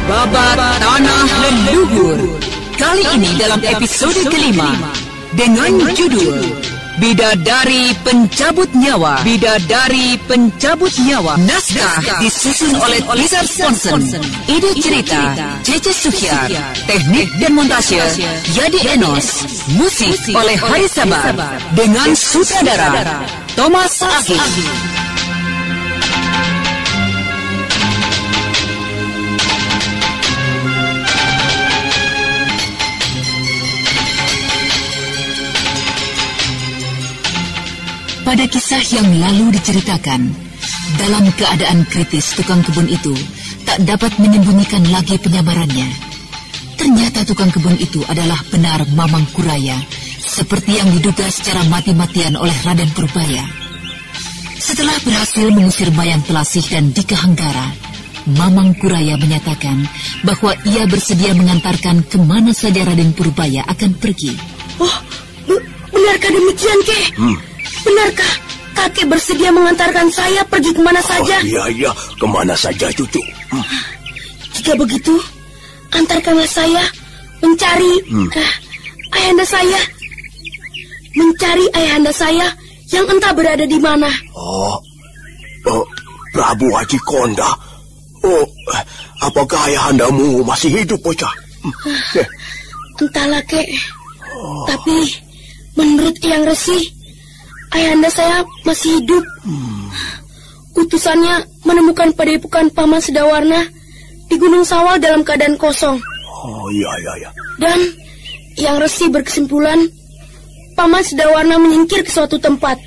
Babat Tanah Leluhur. Kali ini dalam episode kelima dengan judul Bidadari Pencabut Nyawa. Bidadari Pencabut Nyawa. Naskah disusun oleh Lizard Sponson. Ide cerita Cece Suhyar. Teknik dan montase Yadi Enos. Musik oleh Hari Sabar dengan sutradara Thomas Agil. Pada kisah yang lalu diceritakan, dalam keadaan kritis tukang kebun itu tak dapat menyembunyikan lagi penyamarannya. Ternyata tukang kebun itu adalah benar Mamang Kuraya, seperti yang diduga secara mati-matian oleh Raden Purbaya. Setelah berhasil mengusir Mayang Telasih dan Dika Hanggara, Mamang Kuraya menyatakan bahwa ia bersedia mengantarkan kemana saja Raden Purbaya akan pergi. Oh, benarkah demikian, Kek? Benarkah kakek bersedia mengantarkan saya pergi kemana saja? Iya, kemana saja cucu. Jika begitu, antarkanlah saya mencari ayahanda saya. Mencari ayahanda saya yang entah berada di mana. Prabu Haji Konda. Apakah ayahandamu masih hidup, bocah? Entahlah, Kek. Tapi menurut Eyang Resi, ayahanda saya masih hidup. Utusannya menemukan padepokan Paman Sedawarna di Gunung Sawal dalam keadaan kosong. Oh, iya. Dan Eyang Resi berkesimpulan Paman Sedawarna menyingkir ke suatu tempat.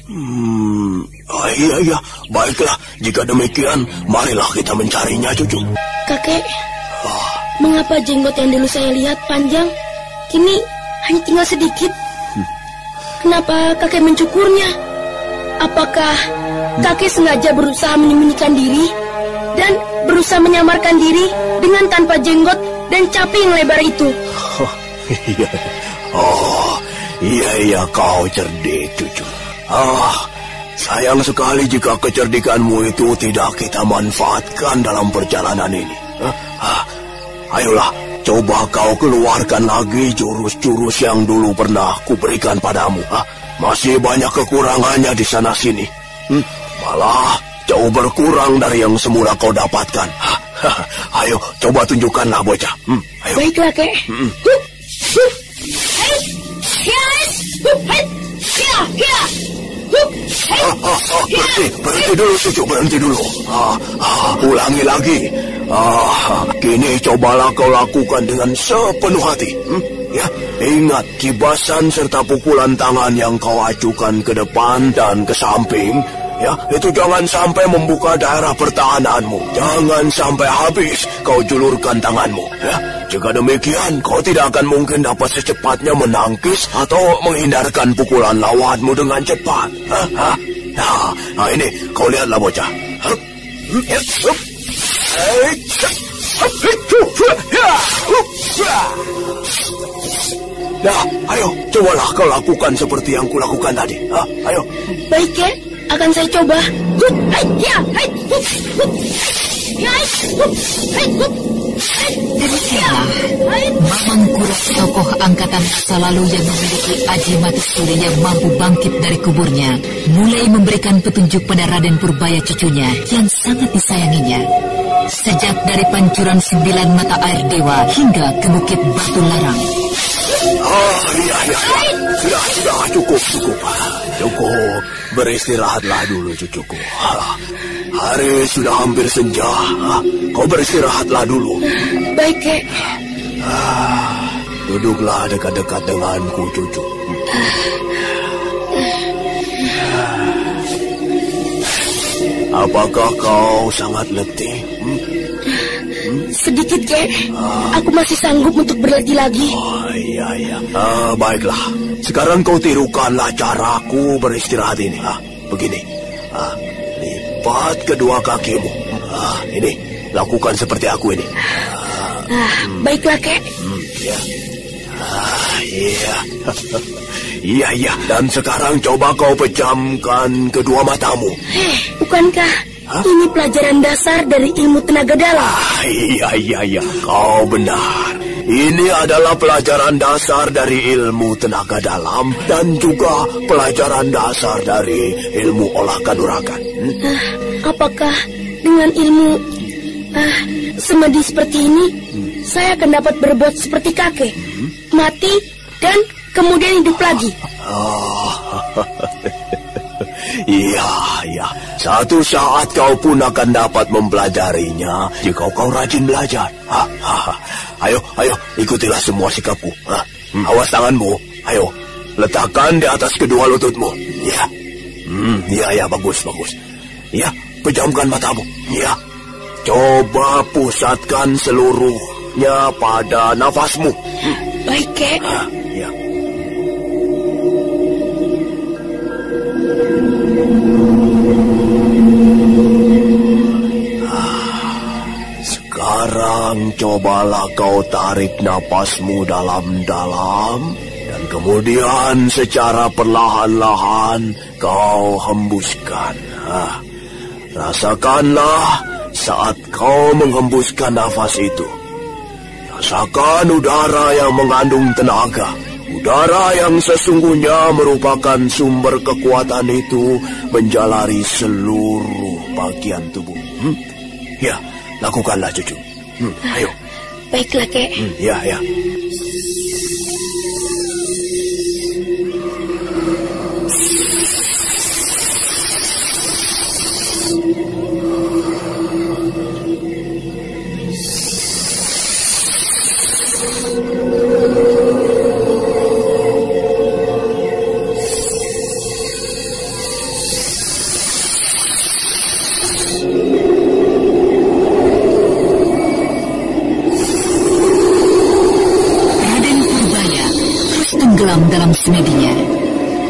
Iya. Baiklah, jika demikian, marilah kita mencarinya, cucu. Kakek, mengapa jenggot yang dulu saya lihat panjang, kini hanya tinggal sedikit? Kenapa kakek mencukurnya? Apakah kakek sengaja berusaha menyembunyikan diri dan berusaha menyamarkan diri dengan tanpa jenggot dan capi yang lebar itu? Iya, kau cerdik, cucu. Sayang sekali jika kecerdikanmu itu tidak kita manfaatkan dalam perjalanan ini. Ayolah, coba kau keluarkan lagi jurus-jurus yang dulu pernah kuberikan padamu. Masih banyak kekurangannya di sana-sini. Malah jauh berkurang dari yang semula kau dapatkan. Ayo, coba tunjukkanlah, bocah. Ayo. Baiklah, Kek. Berhenti dulu, cucu, berhenti dulu. Ulangi lagi. Kini cobalah kau lakukan dengan sepenuh hati. Ya, ingat kibasan serta pukulan tangan yang kau acukan ke depan dan ke samping. Ya, itu jangan sampai membuka daerah pertahananmu. Jangan sampai habis kau julurkan tanganmu. Ya, jika demikian kau tidak akan mungkin dapat secepatnya menangkis atau menghindarkan pukulan lawanmu dengan cepat. Nah, ini kau lihatlah, bocah. Nah, ayo, cobalah kau lakukan seperti yang kulakukan tadi. Ayo. Baik, Kek. Akan saya coba. Demikianlah Mamang Kuraya, tokoh angkatan masa lalu yang memiliki aji mati suri yang mampu bangkit dari kuburnya, mulai memberikan petunjuk pada Raden Purbaya cucunya yang sangat disayanginya. Sejak dari pancuran 9 mata air dewa hingga ke Bukit Batu Larang. Iya. Sudah, cukup. Beristirahatlah dulu, cucuku. Hari sudah hampir senja. Kau beristirahatlah dulu. Baik, Kek. Duduklah dekat-dekat denganku, cucu. Apakah kau sangat letih? Sedikit, Kek. Aku masih sanggup untuk berlatih lagi. Iya. Baiklah. Sekarang kau tirukanlah caraku beristirahat ini. Begini. Lipat kedua kakimu. Ini. Lakukan seperti aku ini. Baiklah, Kek. Ya. Iya. Dan sekarang coba kau pejamkan kedua matamu. Bukankah Ini pelajaran dasar dari ilmu tenaga dalam. Iya, kau benar. Ini adalah pelajaran dasar dari ilmu tenaga dalam dan juga pelajaran dasar dari ilmu olah kanuragan. Apakah dengan ilmu semedi seperti ini, saya akan dapat berbuat seperti kakek, mati dan kemudian hidup lagi? Iya. Satu saat kau pun akan dapat mempelajarinya jika kau rajin belajar. Ayo, ikutilah semua sikapku. Awas tanganmu. Ayo, letakkan di atas kedua lututmu. Ya, bagus. Ya, pejamkan matamu. Ya, coba pusatkan seluruhnya pada nafasmu. Baik, Kek. Ya. Sekarang cobalah kau tarik napasmu dalam-dalam dan kemudian secara perlahan-lahan kau hembuskan. Rasakanlah saat kau menghembuskan nafas itu. Rasakan udara yang mengandung tenaga. Udara yang sesungguhnya merupakan sumber kekuatan itu menjalari seluruh bagian tubuh. Ya, lakukanlah cucu. Ayo. Baiklah, Kek. Ya. Dalam semedinya,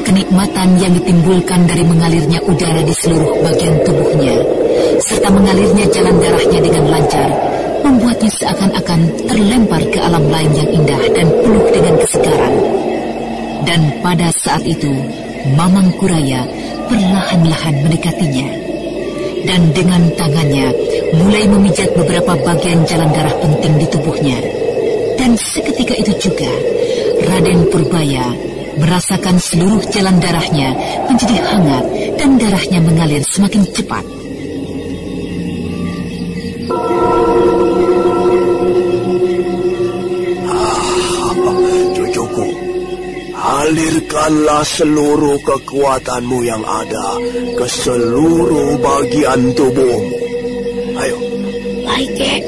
kenikmatan yang ditimbulkan dari mengalirnya udara di seluruh bagian tubuhnya, serta mengalirnya jalan darahnya dengan lancar, membuatnya seakan-akan terlempar ke alam lain yang indah dan penuh dengan kesegaran. Dan pada saat itu, Mamang Kuraya perlahan-lahan mendekatinya. Dan dengan tangannya, mulai memijat beberapa bagian jalan darah penting di tubuhnya. Dan seketika itu juga, Raden Purbaya merasakan seluruh jalan darahnya menjadi hangat dan darahnya mengalir semakin cepat. Cucuku, alirkanlah seluruh kekuatanmu yang ada ke seluruh bagian tubuhmu. Ayo. Baik, Kek.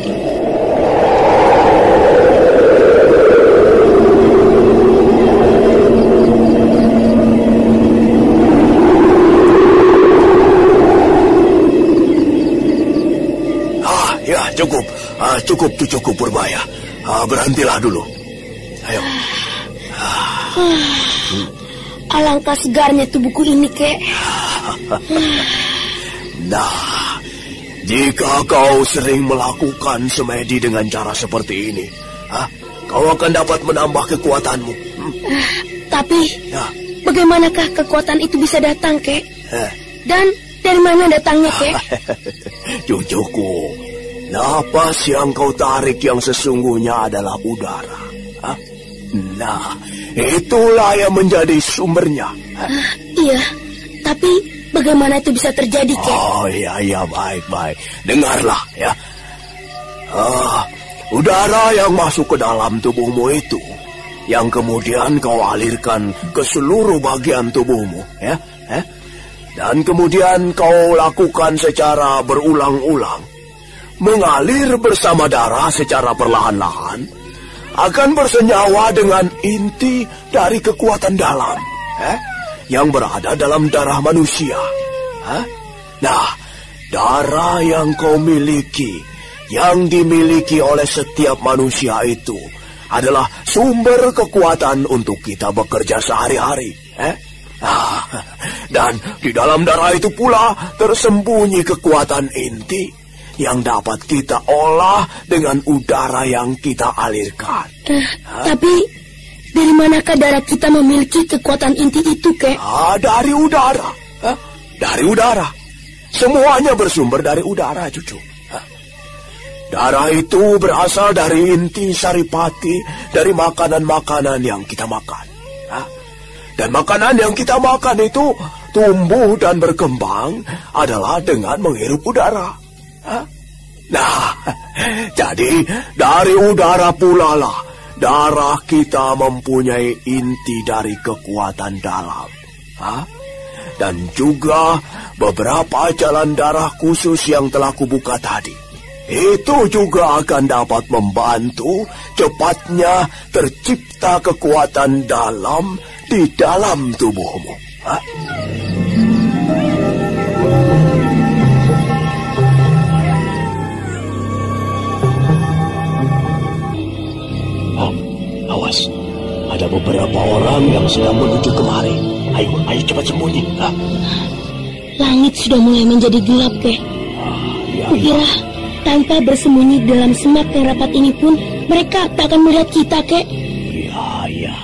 Cukup cucuku Purbaya. Berhentilah dulu. Ayo. Alangkah segarnya tubuhku ini, Kek. Nah, jika kau sering melakukan semedi dengan cara seperti ini, kau akan dapat menambah kekuatanmu. Tapi, bagaimanakah kekuatan itu bisa datang, Kek? Dan dari mana datangnya, Kek? Cucuku, napas yang kau tarik yang sesungguhnya adalah udara. Nah, itulah yang menjadi sumbernya. Iya, tapi bagaimana itu bisa terjadi, Kek? Oh, iya, baik. Dengarlah, ya. Udara yang masuk ke dalam tubuhmu itu, yang kemudian kau alirkan ke seluruh bagian tubuhmu, ya. Dan kemudian kau lakukan secara berulang-ulang, mengalir bersama darah secara perlahan-lahan, akan bersenyawa dengan inti dari kekuatan dalam, yang berada dalam darah manusia. Nah, darah yang kau miliki, yang dimiliki oleh setiap manusia itu, adalah sumber kekuatan untuk kita bekerja sehari-hari. Dan di dalam darah itu pula tersembunyi kekuatan inti yang dapat kita olah dengan udara yang kita alirkan. Tapi dari manakah darah kita memiliki kekuatan inti itu, Kek? Dari udara. Dari udara. semuanya bersumber dari udara, cucu. Darah itu berasal dari inti saripati, dari makanan-makanan yang kita makan. Dan makanan yang kita makan itu tumbuh dan berkembang adalah dengan menghirup udara. Nah, jadi dari udara pula lah darah kita mempunyai inti dari kekuatan dalam. Dan juga beberapa jalan darah khusus yang telah kubuka tadi. Itu juga akan dapat membantu cepatnya tercipta kekuatan dalam di dalam tubuhmu. Awas, ada beberapa orang yang sedang menuju kemari. Ayo cepat sembunyi. Langit sudah mulai menjadi gelap, Kek. Kukira tanpa bersembunyi dalam semak yang rapat ini pun mereka tak akan melihat kita, Kek. Iya.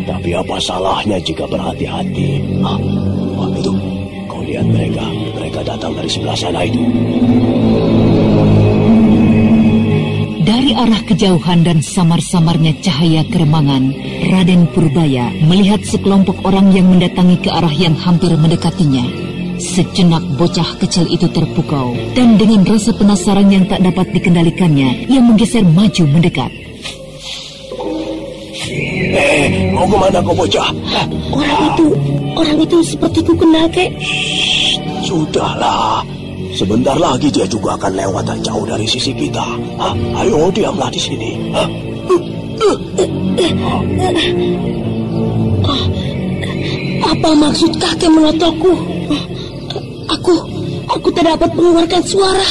Tapi apa salahnya jika berhati-hati? Itu, kau lihat mereka. Mereka datang dari sebelah sana itu. Dari arah kejauhan dan samar-samarnya cahaya keremangan, Raden Purbaya melihat sekelompok orang yang mendatangi ke arah yang hampir mendekatinya. Sejenak bocah kecil itu terpukau, dan dengan rasa penasaran yang tak dapat dikendalikannya, ia menggeser maju mendekat. Mau kemana kau bocah? Orang itu seperti ku kenal, Kek. Sudahlah, sebentar lagi dia juga akan lewat dan jauh dari sisi kita. Ayo diamlah di sini. Apa maksud kakek menotokku? Aku tak dapat mengeluarkan suara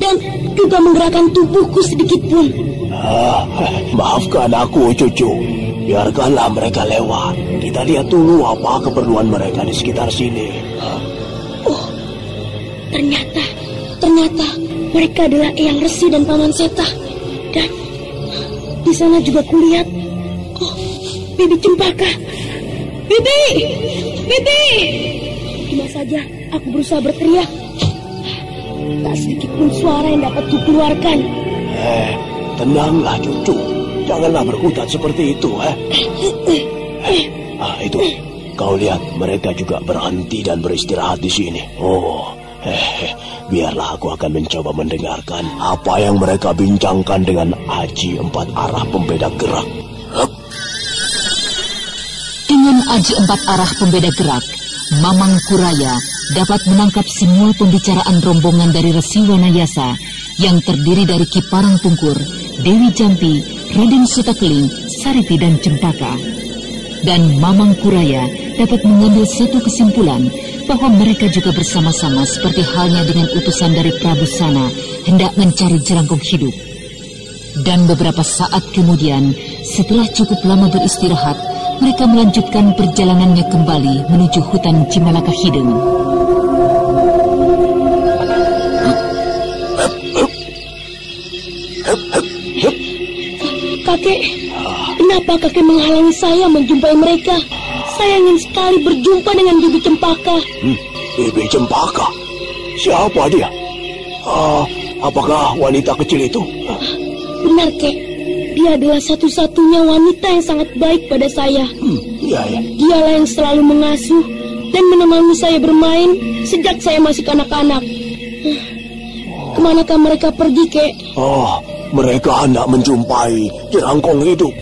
dan juga menggerakkan tubuhku sedikit pun. Maafkan aku, cucu. Biarkanlah mereka lewat. Kita lihat dulu apa keperluan mereka di sekitar sini. Ternyata mereka adalah Eyang Resi dan Paman Seta. Dan di sana juga kulihat Bibi Cempaka. Bibi! Cuma saja aku berusaha berteriak. Tak sedikit pun suara yang dapat kukeluarkan. Tenanglah, cucu. Janganlah berkutat seperti itu, Itu. Kau lihat, mereka juga berhenti dan beristirahat di sini. Biarlah aku akan mencoba mendengarkan apa yang mereka bincangkan dengan Aji 4 arah pembeda gerak. Dengan Aji 4 arah pembeda gerak, Mamang Kuraya dapat menangkap semua pembicaraan rombongan dari Resi Wanayasa yang terdiri dari Ki Parang Pungkur, Dewi Jampi, Raden Sutakeling, Sariti dan Cempaka. Dan Mamang Kuraya dapat mengambil satu kesimpulan bahwa mereka juga bersama-sama seperti halnya dengan utusan dari Prabu Sana hendak mencari jerangkong hidup. Dan beberapa saat kemudian, setelah cukup lama beristirahat, mereka melanjutkan perjalanannya kembali menuju hutan Cimalaka Hideng. Kakek, kenapa kakek menghalangi saya menjumpai mereka? Saya ingin sekali berjumpa dengan Bibi Cempaka. Bibi Cempaka? Siapa dia? Apakah wanita kecil itu? Benar, Kek. Dia adalah satu-satunya wanita yang sangat baik pada saya. Iya. Dialah yang selalu mengasuh dan menemani saya bermain sejak saya masih kanak-kanak. Kemanakah mereka pergi, Kek? Mereka hendak menjumpai jerangkong hidup.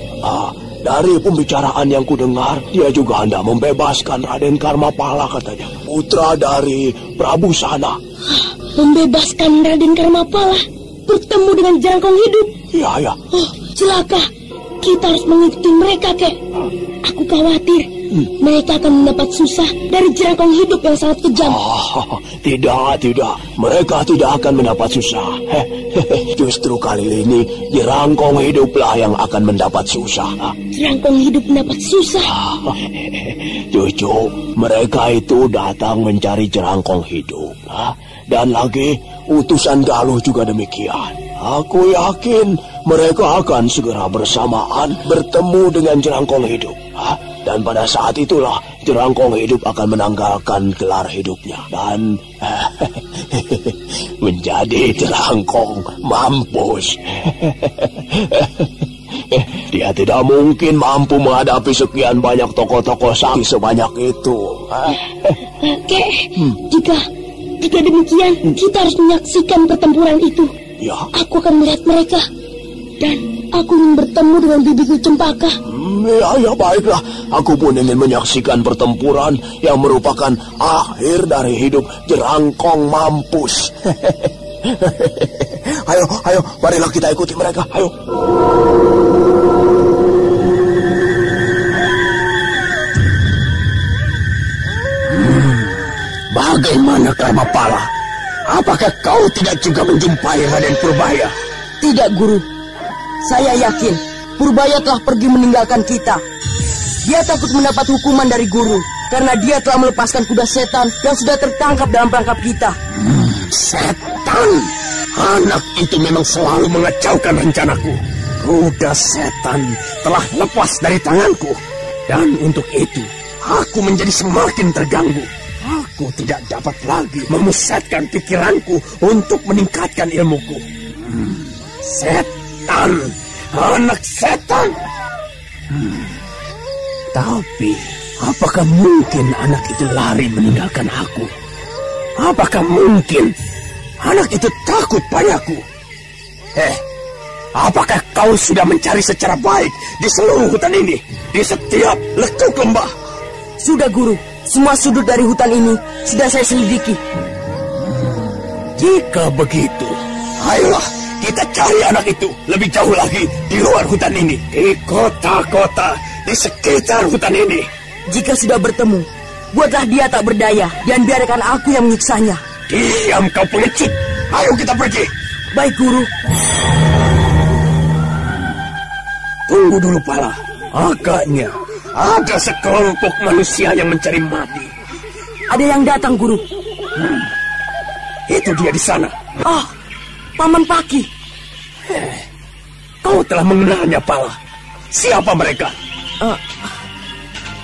Dari pembicaraan yang kudengar, dia juga hendak membebaskan Raden Karmapala katanya, putra dari Prabu Sana. Membebaskan Raden Karmapala? Bertemu dengan jerangkong hidup? Iya. Celaka. Kita harus mengikuti mereka, Kek. Aku khawatir mereka akan mendapat susah dari jerangkong hidup yang sangat kejam. Tidak. Mereka tidak akan mendapat susah. Justru kali ini jerangkong hiduplah yang akan mendapat susah. Jerangkong hidup mendapat susah? Cucu, mereka itu datang mencari jerangkong hidup. Dan lagi, utusan Galuh juga demikian. Aku yakin mereka akan segera bersamaan bertemu dengan jerangkong hidup. Dan pada saat itulah Jerangkong hidup akan menanggalkan gelar hidupnya dan menjadi Jerangkong mampus. Dia tidak mungkin mampu menghadapi sekian banyak tokoh-tokoh sakti sebanyak itu. Kek, jika demikian, kita harus menyaksikan pertempuran itu. Ya. Aku akan melihat mereka. Dan aku ingin bertemu dengan bibiku Cempaka. Ya, baiklah. Aku pun ingin menyaksikan pertempuran yang merupakan akhir dari hidup Jerangkong mampus. Ayo, marilah kita ikuti mereka. Ayo. Bagaimana Karmapala? Apakah kau tidak juga menjumpai Raden Purbaya? Tidak, Guru. Saya yakin Purbaya telah pergi meninggalkan kita. Dia takut mendapat hukuman dari Guru karena dia telah melepaskan kuda setan yang sudah tertangkap dalam perangkap kita. Setan? Anak itu memang selalu mengacaukan rencanaku. Kuda setan telah lepas dari tanganku. Dan untuk itu, aku menjadi semakin terganggu. Aku tidak dapat lagi memusatkan pikiranku untuk meningkatkan ilmuku. Setan, anak setan. Tapi, apakah mungkin anak itu lari meninggalkan aku? Apakah mungkin anak itu takut padaku? Apakah kau sudah mencari secara baik di seluruh hutan ini? Di setiap lekuk lembah? Sudah, Guru. Semua sudut dari hutan ini sudah saya selidiki. Jika begitu, ayolah kita cari anak itu lebih jauh lagi di luar hutan ini. Di kota-kota, di sekitar hutan ini. Jika sudah bertemu, buatlah dia tak berdaya dan biarkan aku yang menyiksanya. Diam kau pengecut. Ayo kita pergi. Baik, Guru. Tunggu dulu, Pala. Agaknya ada sekelompok manusia yang mencari mati. Ada yang datang, Guru. Itu dia di sana. Paman Paki. Kau telah mengenalnya, Pala. Siapa mereka?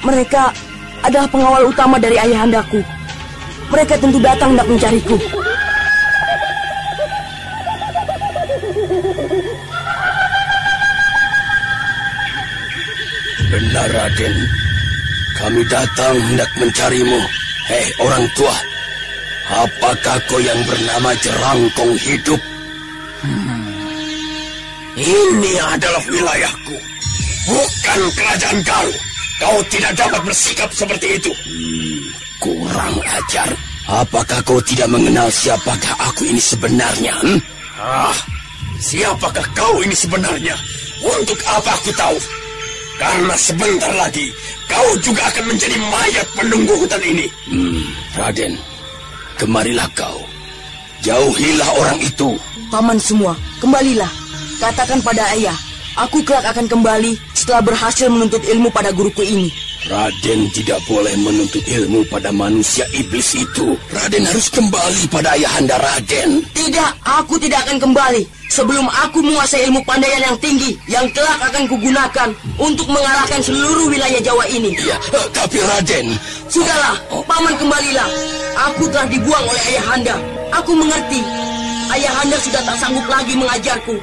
Mereka adalah pengawal utama dari ayahandaku. Mereka tentu datang hendak mencariku. Benar, Raden. Kami datang hendak mencarimu. Hei, orang tua. Apakah kau yang bernama Jerangkong hidup? Ini adalah wilayahku. Bukan kerajaan Galuh. Kau tidak dapat bersikap seperti itu. Kurang ajar. Apakah kau tidak mengenal siapakah aku ini sebenarnya? Siapakah kau ini sebenarnya? Untuk apa aku tahu? Karena sebentar lagi kau juga akan menjadi mayat penunggu hutan ini. Raden, kemarilah kau. Jauhilah orang itu. Paman semua, kembalilah. Katakan pada ayah, aku kelak akan kembali setelah berhasil menuntut ilmu pada guruku ini. Raden tidak boleh menuntut ilmu pada manusia iblis itu. Raden harus kembali pada ayahanda Raden. Tidak, aku tidak akan kembali sebelum aku menguasai ilmu pandaian yang tinggi yang kelak akan kugunakan untuk mengalahkan seluruh wilayah Jawa ini. Ya, tapi Raden... Sudahlah, Paman kembalilah. Aku telah dibuang oleh ayahanda. Aku mengerti. Ayahanda sudah tak sanggup lagi mengajarku.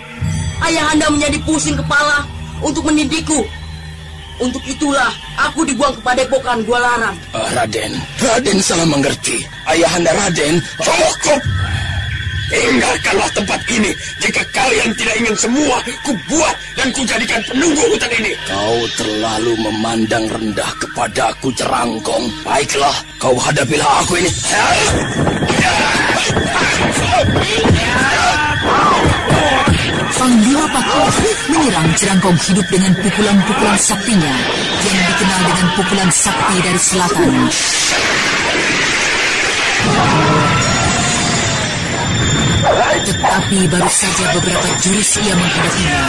Ayahanda menjadi pusing kepala untuk mendidikku. Untuk itulah aku dibuang ke Padepokan Gua Larang. Raden salah mengerti. Ayahanda Raden... Cukup! Tinggalkanlah tempat ini jika kalian tidak ingin semua kubuat dan kujadikan penunggu hutan ini. Kau terlalu memandang rendah kepadaku, Jerangkong. Baiklah, kau hadapilah aku ini. Panglima Paki menyerang Jerangkong hidup dengan pukulan-pukulan saktinya yang dikenal dengan pukulan sakti dari selatan. Tetapi baru saja beberapa jurus ia menghadapinya,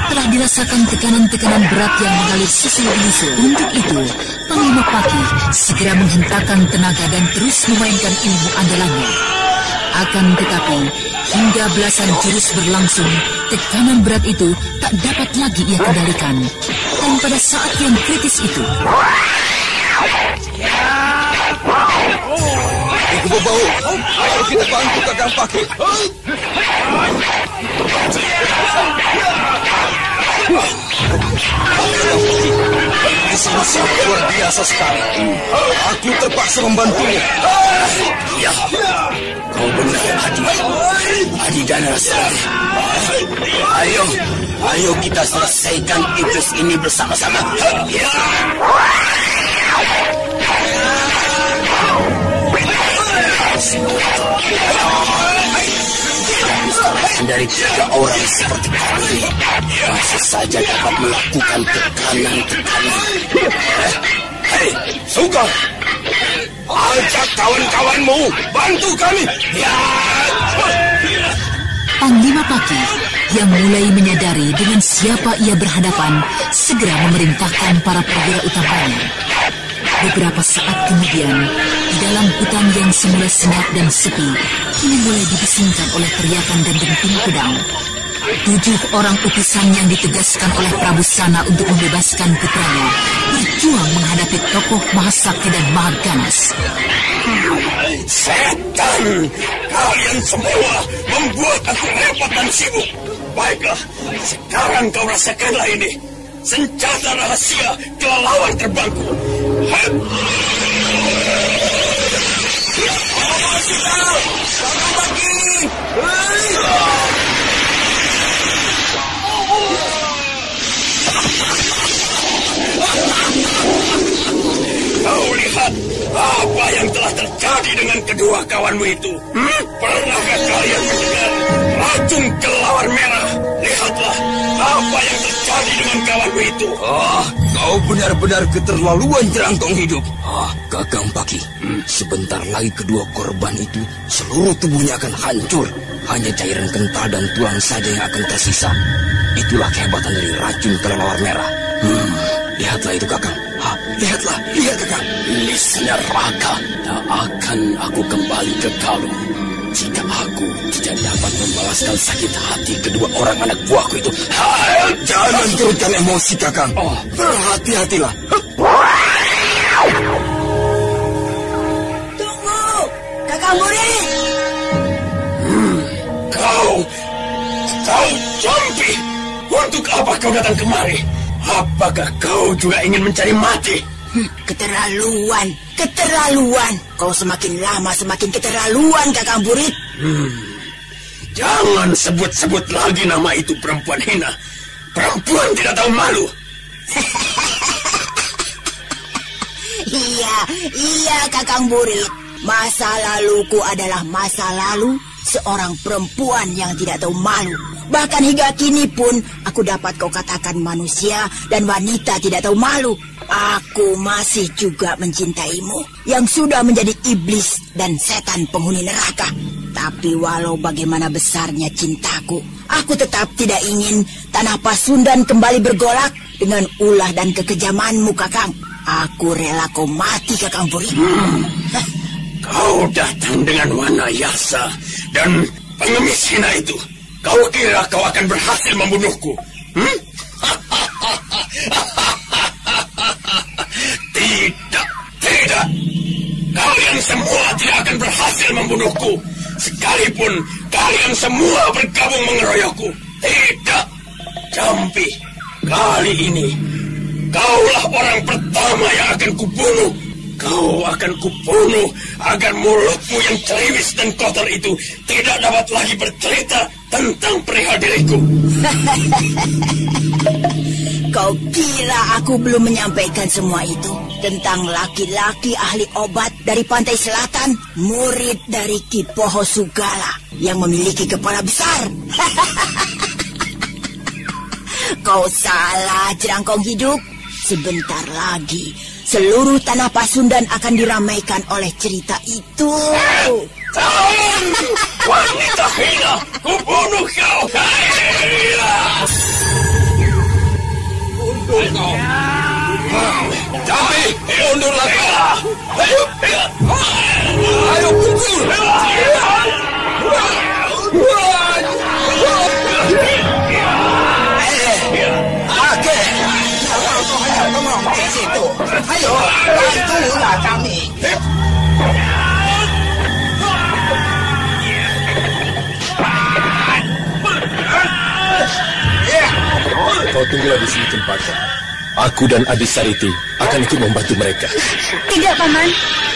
telah dirasakan tekanan-tekanan berat yang mengalir susul-menyusul. Untuk itu, Panglima Pakih segera menghentakkan tenaga dan terus memainkan ilmu andalannya. Akan tetapi, hingga belasan jurus berlangsung, tekanan berat itu tak dapat lagi ia kendalikan. Dan pada saat yang kritis itu, Ibu bau, ayo kita bantu Kakang Pakih. Ini luar biasa sekali. Aku terpaksa membantumu. Ya, kau benar, Adi dan Rasali. Ayo kita selesaikan iblis ini bersama-sama. Ya. Dari 3 orang seperti kami masih saja dapat melakukan tekanan-tekanan. Hei, Sugeng, ajak kawan-kawanmu bantu kami. Ya. Panglima Pakih yang mulai menyadari dengan siapa ia berhadapan segera memerintahkan para perwira utamanya. Beberapa saat kemudian, di dalam hutan yang semula senyap dan sepi, kini mulai dibisingkan oleh teriakan dan denting pedang. 7 orang utusan yang ditugaskan oleh Prabu Sana untuk membebaskan putranya berjuang menghadapi tokoh Mahasakti dan Mahaganas. Setan, kalian semua membuat aku repot dan sibuk. Baiklah, sekarang kau rasakanlah ini. Senjata rahasia kelelawar terbangku. Kau lihat apa yang telah terjadi dengan kedua kawanmu itu? Pernahkah kalian mendengar racun kelelawar merah? Lihatlah apa yang terjadi dengan kawanmu itu. Kau benar-benar keterlaluan, Jerangkong Hidup. Kakang Pakih, sebentar lagi kedua korban itu seluruh tubuhnya akan hancur. Hanya cairan kental dan tulang saja yang akan tersisa. Itulah kehebatan dari racun kelelawar merah. Lihatlah itu, Kakang. Lihat Kakang. Lisnya Raka, tak akan aku kembali ke Galuh jika aku tidak dapat membalaskan sakit hati kedua orang anak buahku itu. Jangan turunkan emosi, Kakang. Berhati-hatilah. Tunggu, Kakang Murid. Kau Jampi. Untuk apa kau datang kemari? Apakah kau juga ingin mencari mati? Keterlaluan. Kau semakin lama semakin keterlaluan, Kakang Murid. Jangan sebut-sebut lagi nama itu, perempuan hina. Perempuan tidak tahu malu. Iya, Kakang Murid. Masa laluku adalah masa lalu seorang perempuan yang tidak tahu malu. Bahkan hingga kini pun aku dapat kau katakan manusia dan wanita tidak tahu malu. Aku masih juga mencintaimu yang sudah menjadi iblis dan setan penghuni neraka. Tapi walau bagaimana besarnya cintaku, aku tetap tidak ingin tanah Pasundan kembali bergolak dengan ulah dan kekejamanmu, Kakang. Aku rela kau mati, Kakang Puri. Kau datang dengan Wanayasa dan pengemis hina itu. Kau kira kau akan berhasil membunuhku? Tidak. Kalian semua tidak akan berhasil membunuhku. Sekalipun kalian semua bergabung mengeroyokku. Tidak. Jampi, kali ini kaulah orang pertama yang akan kubunuh. Kau akan kubunuh agar mulutmu yang ceriwis dan kotor itu tidak dapat lagi bercerita tentang perihal diriku. Kau kira aku belum menyampaikan semua itu tentang laki-laki ahli obat dari pantai selatan, murid dari Ki Poho Sugala yang memiliki kepala besar? Kau salah, Jerangkong Hidup. Sebentar lagi seluruh tanah Pasundan akan diramaikan oleh cerita itu. Wanita hina, Di situ. Ayo, bantulah kami. Kau tunggulah di sini, Cempaka. Aku dan Adi Sariti akan ikut membantu mereka. Tidak, Paman.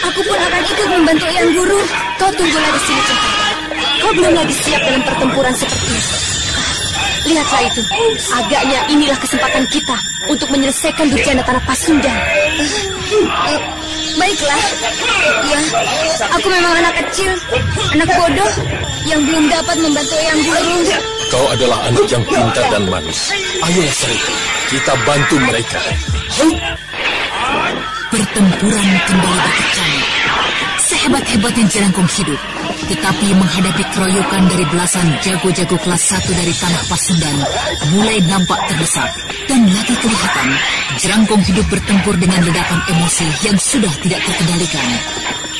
Aku pun akan ikut membantu Yang Guru. Kau tunggulah di sini, Cempaka. Kau belum lagi siap dalam pertempuran seperti ini. Lihatlah itu. Agaknya inilah kesempatan kita untuk menyelesaikan Durjana Tanah Pasundan. Baiklah. Ya, aku memang anak kecil, anak bodoh yang belum dapat membantu Yang Guru. Kau adalah anak yang pintar dan manis. Ayolah Sariti, kita bantu mereka. Pertempuran kembali berkecamuk. Sehebat-hebatnya Jerangkong hidup, tetapi menghadapi keroyokan dari belasan jago-jago kelas 1 dari Tanah Pasundan mulai nampak terdesak. Dan lagi kelihatan, Jerangkong hidup bertempur dengan ledakan emosi yang sudah tidak terkendalikan.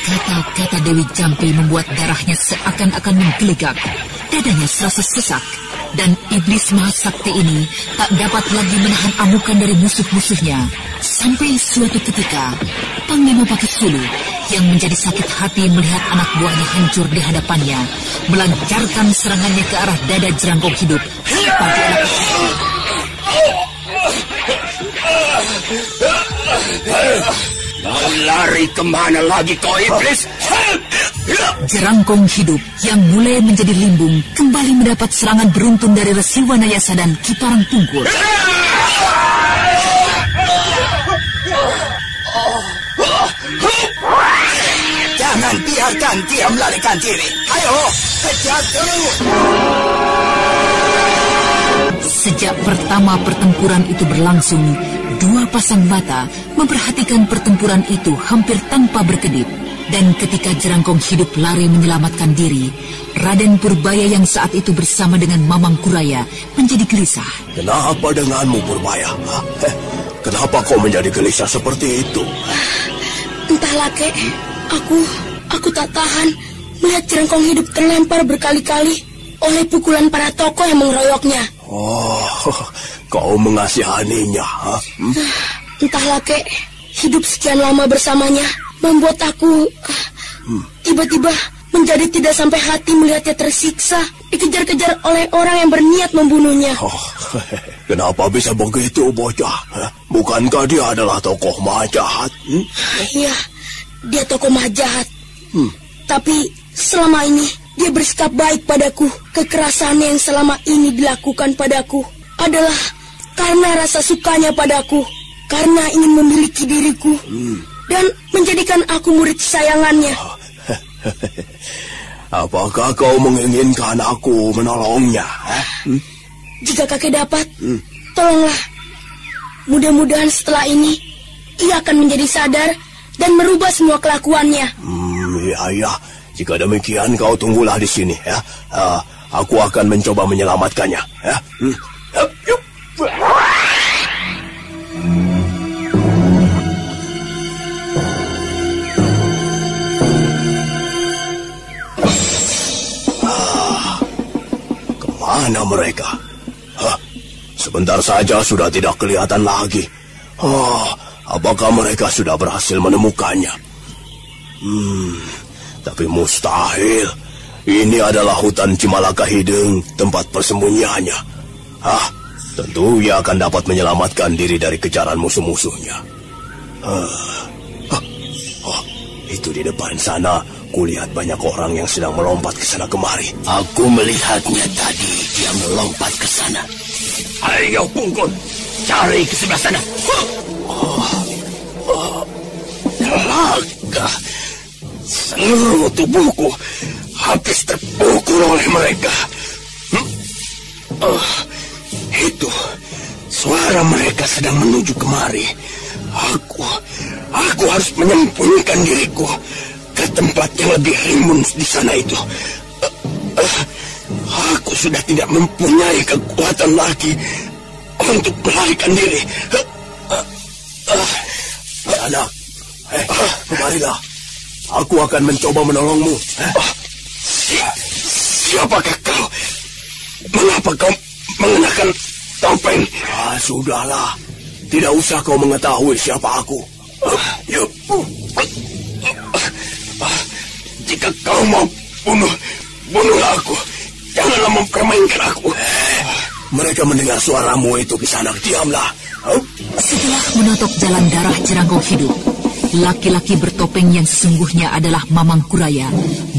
Kata-kata Dewi Jampi membuat darahnya seakan-akan menggelegak. Dadanya serasa sesak. Dan iblis Mahasakti ini tak dapat lagi menahan amukan dari musuh-musuhnya. Sampai suatu ketika, Panglima Pakisulu yang menjadi sakit hati melihat anak buahnya hancur di hadapannya, melancarkan serangannya ke arah dada Jerangkong hidup. Mau lari kemana lagi kau iblis? Jerangkong hidup yang mulai menjadi limbung kembali mendapat serangan beruntun dari Resi Wanayasa dan Kiparang Pungkur. Jangan biarkan dia melarikan diri. Ayo, kejar terus. Sejak pertama pertempuran itu berlangsung, dua pasang mata memperhatikan pertempuran itu hampir tanpa berkedip. Dan ketika Jerangkong hidup lari menyelamatkan diri, Raden Purbaya yang saat itu bersama dengan Mamang Kuraya menjadi gelisah. Kenapa denganmu, Purbaya? Kenapa kau menjadi gelisah seperti itu? Entahlah, Kek. Aku tak tahan melihat Jerangkong hidup terlempar berkali-kali oleh pukulan para tokoh yang mengeroyoknya. Oh, kau mengasihaninya, ha? Entahlah, Kek. Hidup sekian lama bersamanya membuat aku tiba-tiba menjadi tidak sampai hati melihatnya tersiksa, dikejar-kejar oleh orang yang berniat membunuhnya. Oh, kenapa bisa begitu, bocah? Bukankah dia adalah tokoh majahat? Iya, dia tokoh majahat. Tapi selama ini dia bersikap baik padaku. Kekerasan yang selama ini dilakukan padaku adalah karena rasa sukanya padaku, karena ingin memiliki diriku dan menjadikan aku murid kesayangannya. Apakah kau menginginkan aku menolongnya? Jika kakek dapat, tolonglah. Mudah-mudahan setelah ini ia akan menjadi sadar dan merubah semua kelakuannya. Ya. Jika demikian kau tunggulah di sini, ya. Aku akan mencoba menyelamatkannya, ya. Yuk. Kemana mereka? Sebentar saja sudah tidak kelihatan lagi. Apakah mereka sudah berhasil menemukannya? Tapi mustahil. Ini adalah hutan Cimalaka Hideng, tempat persembunyiannya. Tentu ia akan dapat menyelamatkan diri dari kejaran musuh-musuhnya. Itu di depan sana, kulihat banyak orang yang sedang melompat ke sana kemari. Aku melihatnya tadi, dia melompat ke sana. Ayo Pungkur, cari ke sebelah sana. Celaka. Seluruh tubuhku habis terpukul oleh mereka. Itu suara mereka sedang menuju kemari. Aku harus menyembunyikan diriku ke tempat yang lebih rimbun di sana itu. Aku sudah tidak mempunyai kekuatan lagi untuk melarikan diri. Anak, kemarilah. aku akan mencoba menolongmu. Siapakah kau? Mengapa kau mengenakan topeng? Sudahlah. Tidak usah kau mengetahui siapa aku. Jika kau mau bunuhlah aku. Janganlah mempermainkan aku. Mereka mendengar suaramu itu, Kisanak. Diamlah. Setelah menotok jalan darah Jerangkong Hidup, laki-laki bertopeng yang sesungguhnya adalah Mamang Kuraya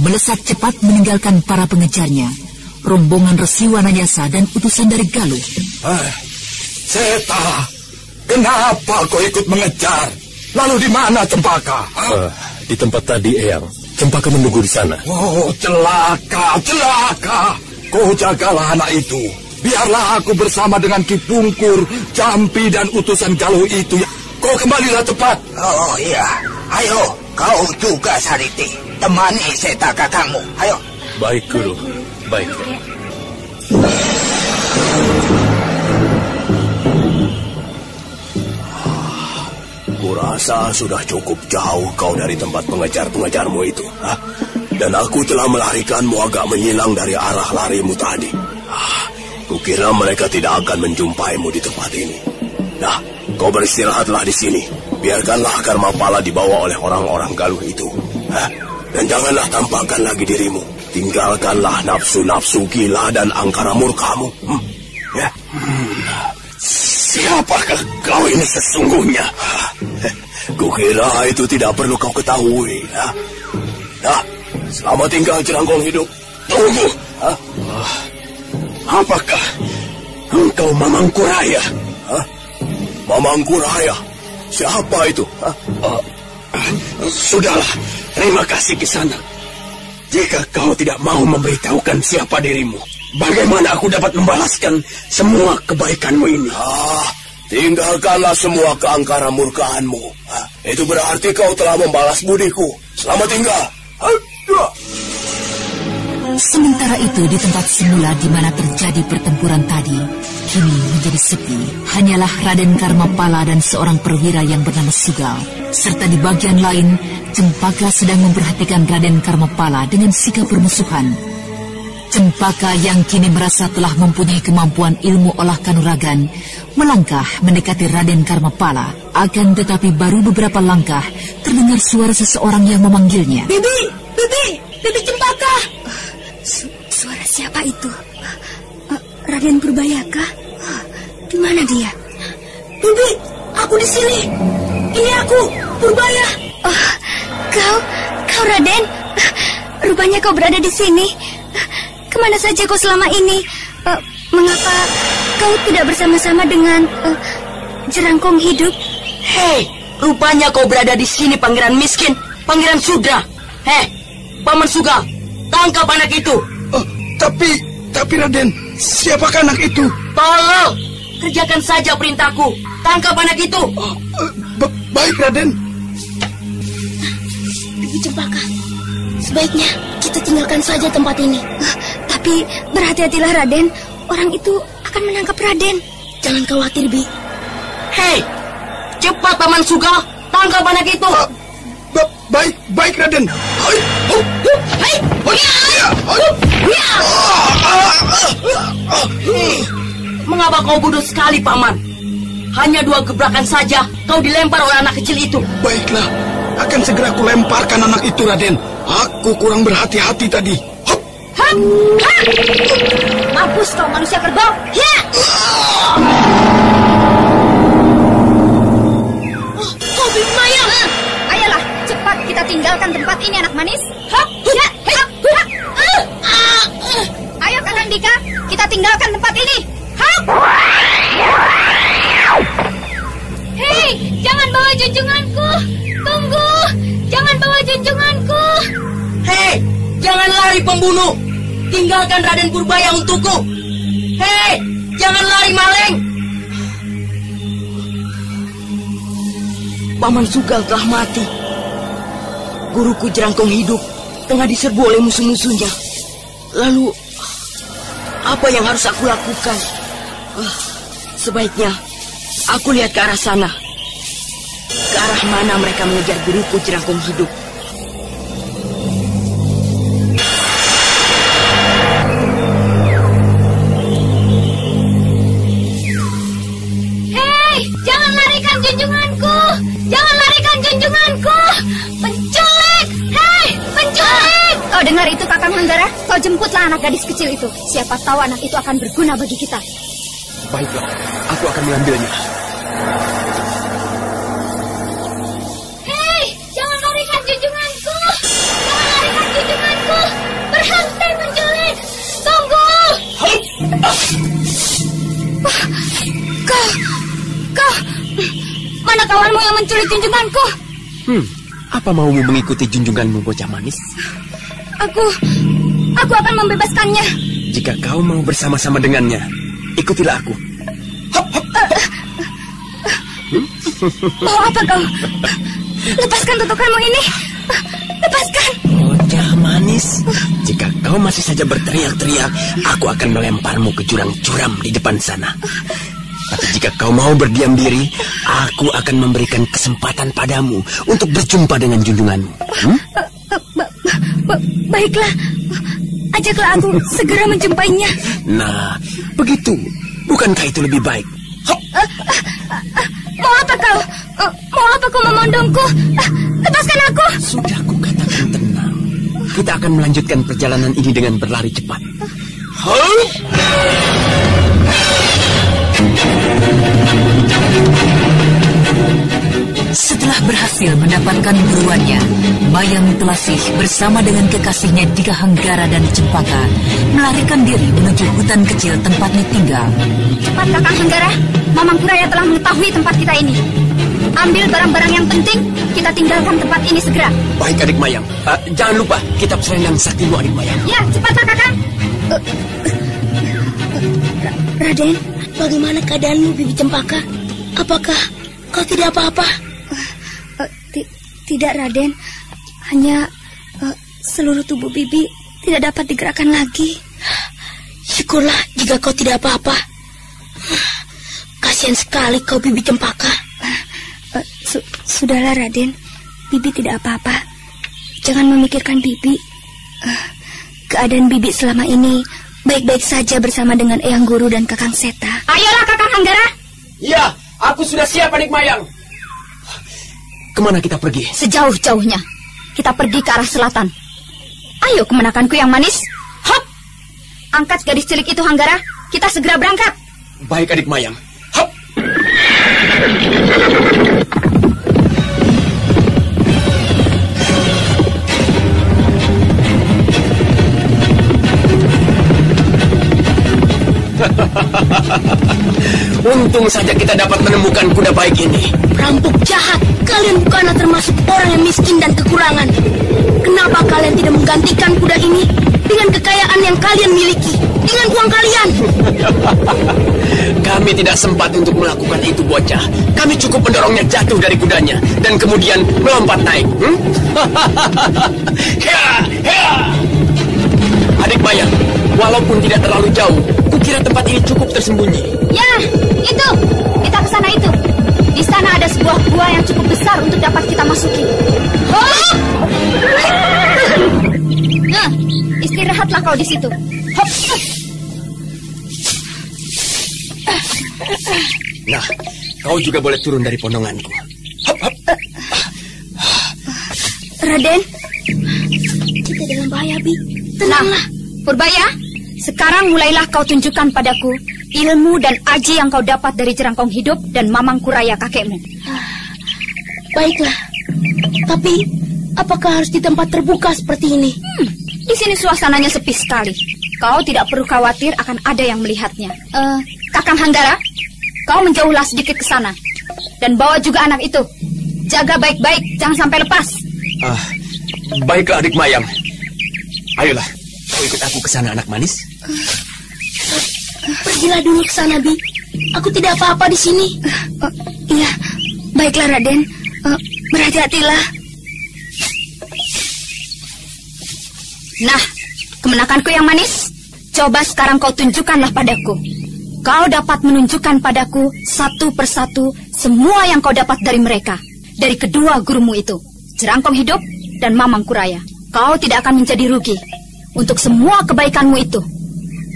melesat cepat meninggalkan para pengejarnya, rombongan Resi Wanayasa dan utusan dari Galuh. Seta, kenapa kau ikut mengejar? Lalu di mana Cempaka? Di tempat tadi, Eyang. Cempaka menunggu di sana. Oh, celaka. Kau jagalah anak itu. Biarlah aku bersama dengan Ki Pungkur, Jampi dan utusan Galuh itu. Kau kembalilah cepat. Oh iya, ayo kau juga Sariti. Temani Seta kakakmu, ayo. Baik, Guru. Baik. Kurasa sudah cukup jauh kau dari tempat pengejar-pengejarmu itu. Dan aku telah melarikanmu agak menyilang dari arah larimu tadi. Kukira mereka tidak akan menjumpaimu di tempat ini. Nah, kau beristirahatlah di sini. Biarkanlah Karmapala dibawa oleh orang-orang Galuh itu. Dan janganlah tampakkan lagi dirimu. Tinggalkanlah nafsu-nafsu gila dan angkara murkamu. Siapakah kau ini sesungguhnya? Kukira itu tidak perlu kau ketahui. Nah, selamat tinggal Jerangkong Hidup. Tunggu. Apakah engkau Mamang Kuraya? Mamang Kuraya? Siapa itu? Sudahlah, terima kasih Kisanak. Jika kau tidak mau memberitahukan siapa dirimu, bagaimana aku dapat membalaskan semua kebaikanmu ini? Tinggalkanlah semua keangkara murkaanmu. Itu berarti kau telah membalas budiku. Selamat tinggal. Sementara itu di tempat semula di mana terjadi pertempuran tadi, kini menjadi sepi. Hanyalah Raden Karmapala dan seorang perwira yang bernama Sugal. Serta di bagian lain, Cempaka sedang memperhatikan Raden Karmapala dengan sikap bermusuhan. Cempaka yang kini merasa telah mempunyai kemampuan ilmu olah kanuragan, melangkah mendekati Raden Karmapala. Akan tetapi baru beberapa langkah, terdengar suara seseorang yang memanggilnya. Bibi Cempaka. Suara siapa itu? Raden Purbayakah? Di mana dia? Bibi, aku di sini. Ini aku, Purbaya. Kau Raden? Rupanya kau berada di sini. Kemana saja kau selama ini? Mengapa kau tidak bersama-sama dengan Jerangkong Hidup? Hei, rupanya kau berada di sini, Pangeran Miskin, Pangeran Sudra. Hei, Paman Sugal, tangkap anak itu. Tapi Raden, siapakah anak itu? Tolong, kerjakan saja perintahku. Tangkap anak itu. Baik, Raden. Bibi Cempaka, sebaiknya kita tinggalkan saja tempat ini. Tapi berhati-hatilah Raden, orang itu akan menangkap Raden. Jangan khawatir, Bi. Hei, cepat Paman Sugal, tangkap anak itu. Baik, Raden. Mengapa kau bodoh sekali, Paman? Hanya 2 gebrakan saja, kau dilempar oleh anak kecil itu. Baiklah, akan segera aku lemparkan anak itu, Raden. Aku kurang berhati-hati tadi. Mampus kau manusia kerbau. Ya! Oh, Bibi Maya. Ayolah, cepat kita tinggalkan tempat ini, anak manis. Ayo Kakang Dika, kita tinggalkan tempat ini. Hei, jangan bawa junjunganku. Tunggu, jangan bawa junjunganku. Hei, jangan lari pembunuh. Tinggalkan Raden Purbaya untukku. Hei, jangan lari maling. Paman Sugal telah mati. Guruku Jerangkong Hidup tengah diserbu oleh musuh-musuhnya. Lalu, apa yang harus aku lakukan? Sebaiknya aku lihat ke arah sana. Ke arah mana mereka mengejar guruku Jerangkong Hidup. Kau jemputlah anak gadis kecil itu. Siapa tahu anak itu akan berguna bagi kita. Baiklah, aku akan mengambilnya. Hei, jangan larikan junjunganku! Jangan larikan junjunganku! Berhenti menculik! Tunggu! Kau, mana kawanmu yang menculik junjunganku? Apa maumu mengikuti junjunganmu, bocah manis? Aku akan membebaskannya. Jika kau mau bersama-sama dengannya, ikutilah aku. Mau apa kau? Lepaskan tutukanmu ini. Lepaskan. Bocah manis, jika kau masih saja berteriak-teriak, aku akan melemparmu ke jurang curam di depan sana. Tapi jika kau mau berdiam diri, aku akan memberikan kesempatan padamu untuk berjumpa dengan junjunganmu. Baiklah, ajaklah aku segera menjumpainya. Nah, begitu. Bukankah itu lebih baik? Mau apa kau? Mau apa kau memondongku? Lepaskan aku. Sudah kukatakan tenang. Kita akan melanjutkan perjalanan ini dengan berlari cepat. Setelah berhasil mendapatkan buruannya, Mayang Telasih bersama dengan kekasihnya Dika Hanggara dan Cempaka melarikan diri menuju hutan kecil tempatnya tinggal. Cepat Kakang Hanggara, Mamang Kuraya telah mengetahui tempat kita ini. Ambil barang-barang yang penting, kita tinggalkan tempat ini segera. Baik adik Mayang, jangan lupa kitab selendang saktimu adik Mayang. Ya, cepatlah Kakang. Raden, bagaimana keadaanmu, Bibi Cempaka? Apakah kau tidak apa-apa? Tidak, Raden. Hanya seluruh tubuh Bibi tidak dapat digerakkan lagi. Syukurlah jika kau tidak apa-apa. Kasihan sekali kau, Bibi Cempaka. Sudahlah, Raden. Bibi tidak apa-apa. Jangan memikirkan Bibi. Keadaan Bibi selama ini baik-baik saja bersama dengan Eyang Guru dan Kakang Seta. Ayolah, Kakang Hanggara. Iya, aku sudah siap adik Mayang. Kemana kita pergi? Sejauh-jauhnya. Kita pergi ke arah selatan. Ayo, kemenakanku yang manis. Hop! Angkat gadis cilik itu, Hanggara. Kita segera berangkat. Baik adik Mayang. Hop! Untung saja kita dapat menemukan kuda baik ini. Perampok jahat, kalian bukanlah termasuk orang yang miskin dan kekurangan. Kenapa kalian tidak menggantikan kuda ini dengan kekayaan yang kalian miliki, dengan uang kalian? Kami tidak sempat untuk melakukan itu, bocah. Kami cukup mendorongnya jatuh dari kudanya dan kemudian melompat naik. Adik Mayang, walaupun tidak terlalu jauh, kukira tempat ini cukup tersembunyi. Ya, itu. Kita ke sana itu. Di sana ada sebuah gua yang cukup besar untuk dapat kita masuki. Oh! Nah, istirahatlah kau di situ. Hop. Nah, kau juga boleh turun dari pondonganku. Hop, hop. Raden, Kita dalam bahaya, Bi. Tenanglah. Purbaya, sekarang mulailah kau tunjukkan padaku ilmu dan aji yang kau dapat dari Jerangkong Hidup dan Mamang Kuraya kakekmu. Baiklah. Tapi, apakah harus di tempat terbuka seperti ini? Di sini suasananya sepi sekali. Kau tidak perlu khawatir akan ada yang melihatnya. Kakang Hanggara, kau menjauhlah sedikit ke sana. Dan bawa juga anak itu. Jaga baik-baik, jangan sampai lepas. Baiklah adik Mayang. Ayolah, kau ikut aku ke sana anak manis. Pergilah dulu ke sana, Bi. Aku tidak apa-apa di sini. Iya, baiklah Raden. Berhati-hatilah. Nah, kemenakanku yang manis, coba sekarang kau tunjukkanlah padaku. Kau dapat menunjukkan padaku satu persatu semua yang kau dapat dari mereka. Dari kedua gurumu itu, Jerangkong Hidup dan Mamang Kuraya. Kau tidak akan menjadi rugi. Untuk semua kebaikanmu itu,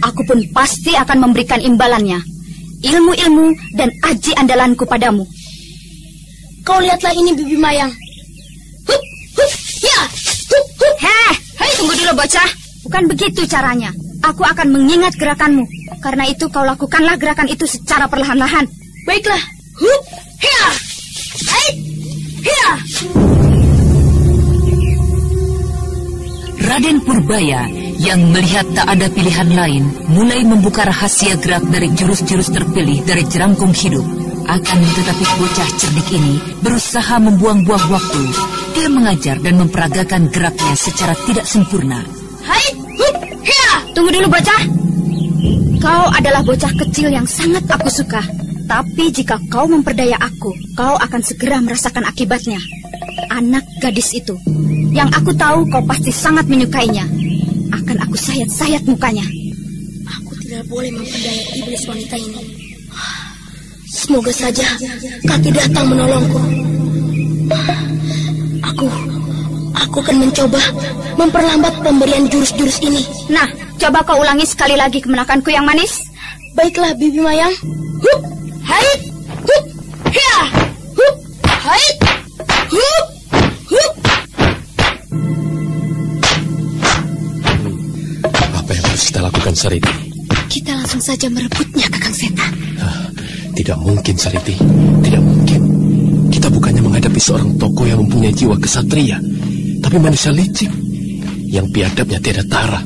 aku pun pasti akan memberikan imbalannya. Ilmu-ilmu dan aji andalanku padamu. Kau lihatlah ini, Bibi Mayang. Hup, hup, ya. Hup, hup. Hei, tunggu dulu bocah. bukan begitu caranya. Aku akan mengingat gerakanmu. Karena itu kau lakukanlah gerakan itu secara perlahan-lahan. Baiklah. Hup, hia, hait, hia. Raden Purbaya yang melihat tak ada pilihan lain mulai membuka rahasia gerak dari jurus-jurus terpilih dari Jerangkung Hidup. Akan tetapi bocah cerdik ini berusaha membuang-buang waktu. Dia mengajar dan memperagakan geraknya secara tidak sempurna. Hai, hup, hia. Tunggu dulu bocah. Kau adalah bocah kecil yang sangat aku suka. Tapi jika kau memperdaya aku, kau akan segera merasakan akibatnya. Anak gadis itu, yang aku tahu kau pasti sangat menyukainya, akan aku sayat-sayat mukanya. Aku tidak boleh memperdaya iblis wanita ini. Semoga saja Kaki datang menolongku. Aku akan mencoba memperlambat pemberian jurus-jurus ini. Nah, coba kau ulangi sekali lagi kemenakanku yang manis. Baiklah, Bibi Mayang. Hup, hait, hup, hia, hup, hait, hup, hup. Apa yang harus kita lakukan, Sariti? Kita langsung saja merebutnya, Kakang Seta. Tidak mungkin, Sariti. Tidak mungkin. Kita bukannya menghadapi seorang tokoh yang mempunyai jiwa kesatria, tapi manusia licik yang biadabnya tiada tara.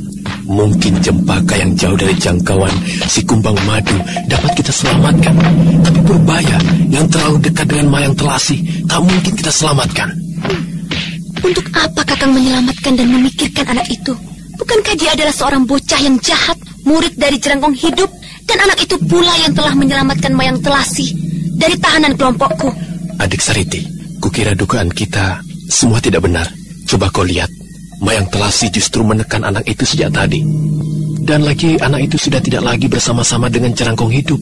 Mungkin Cempaka yang jauh dari jangkauan si Kumbang Madu dapat kita selamatkan, tapi Purbaya yang terlalu dekat dengan Mayang Telasi tak mungkin kita selamatkan. Untuk apa Kakang menyelamatkan dan memikirkan anak itu? Bukankah dia adalah seorang bocah yang jahat, murid dari Jerangkung Hidup, dan anak itu pula yang telah menyelamatkan Mayang Telasi dari tahanan kelompokku? Adik Sariti, kukira dugaan kita semua tidak benar. Coba kau lihat, Mayang Telasi justru menekan anak itu sejak tadi. Dan lagi anak itu sudah tidak lagi bersama-sama dengan Jerangkung Hidup.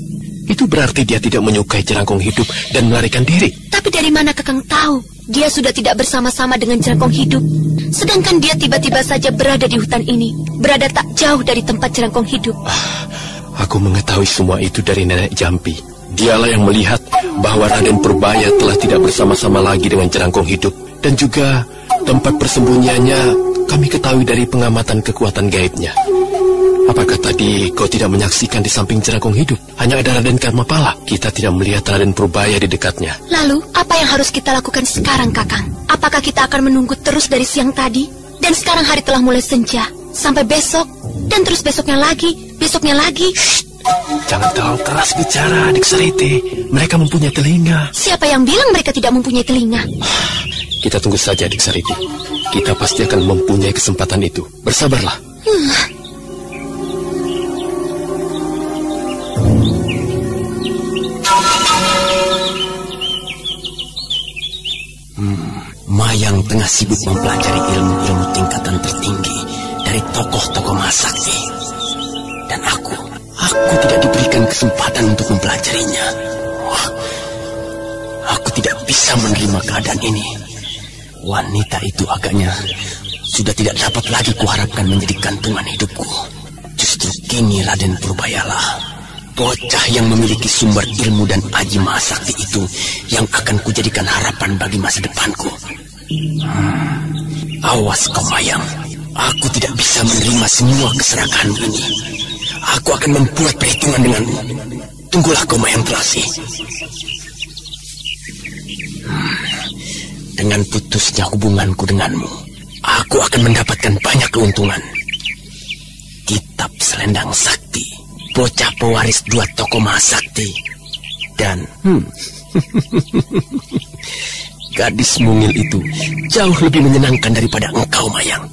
Itu berarti dia tidak menyukai Jerangkung Hidup dan melarikan diri. Tapi dari mana Kakang tahu dia sudah tidak bersama-sama dengan Jerangkung Hidup? Sedangkan dia tiba-tiba saja berada di hutan ini, berada tak jauh dari tempat Jerangkung Hidup. Aku mengetahui semua itu dari Nenek Jampi. Dialah yang melihat bahwa Raden Purbaya telah tidak bersama-sama lagi dengan Jerangkung Hidup. Dan juga tempat persembunyiannya kami ketahui dari pengamatan kekuatan gaibnya. Apakah tadi kau tidak menyaksikan di samping Jerangkung Hidup? Hanya ada Raden Karmapala. Kita tidak melihat Raden Purbaya di dekatnya. Lalu, apa yang harus kita lakukan sekarang, Kakang? Apakah kita akan menunggu terus dari siang tadi? Dan sekarang hari telah mulai senja. Sampai besok, dan terus besoknya lagi, besoknya lagi. Shh, jangan terlalu keras bicara, adik Sariti. Mereka mempunyai telinga. Siapa yang bilang mereka tidak mempunyai telinga? Kita tunggu saja, adik Sariti. Kita pasti akan mempunyai kesempatan itu. Bersabarlah. Mayang tengah sibuk mempelajari ilmu-ilmu tingkatan tertinggi dari tokoh-tokoh Mahasakti. Dan aku tidak diberikan kesempatan untuk mempelajarinya. Aku tidak bisa menerima keadaan ini. Wanita itu agaknya sudah tidak dapat lagi kuharapkan menjadi gantungan hidupku. Justru kini Raden Purbayalah, bocah yang memiliki sumber ilmu dan aji Mahasakti itu, yang akan kujadikan harapan bagi masa depanku. Awas kau Mayang, aku tidak bisa menerima semua keserakahanmu ini. Aku akan membuat perhitungan denganmu. Tunggulah kau Mayang Telasi. Dengan putusnya hubunganku denganmu, aku akan mendapatkan banyak keuntungan. Kitab Selendang Sakti, bocah pewaris 2 tokoh Mahasakti, dan gadis mungil itu jauh lebih menyenangkan daripada engkau, Mayang.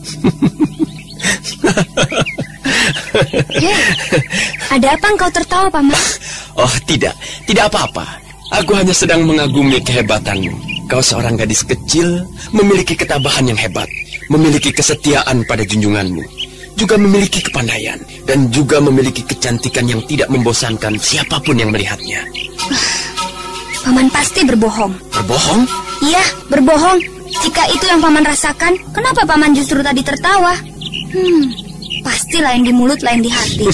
Ada apa engkau tertawa, Paman? Oh, tidak apa-apa. Aku hanya sedang mengagumi kehebatanmu. Kau seorang gadis kecil, memiliki ketabahan yang hebat, memiliki kesetiaan pada junjunganmu, juga memiliki kepandaian, dan juga memiliki kecantikan yang tidak membosankan siapapun yang melihatnya. Paman pasti berbohong. Berbohong? Iya, berbohong. Jika itu yang Paman rasakan, kenapa Paman justru tadi tertawa? Pasti lain di mulut, lain di hati.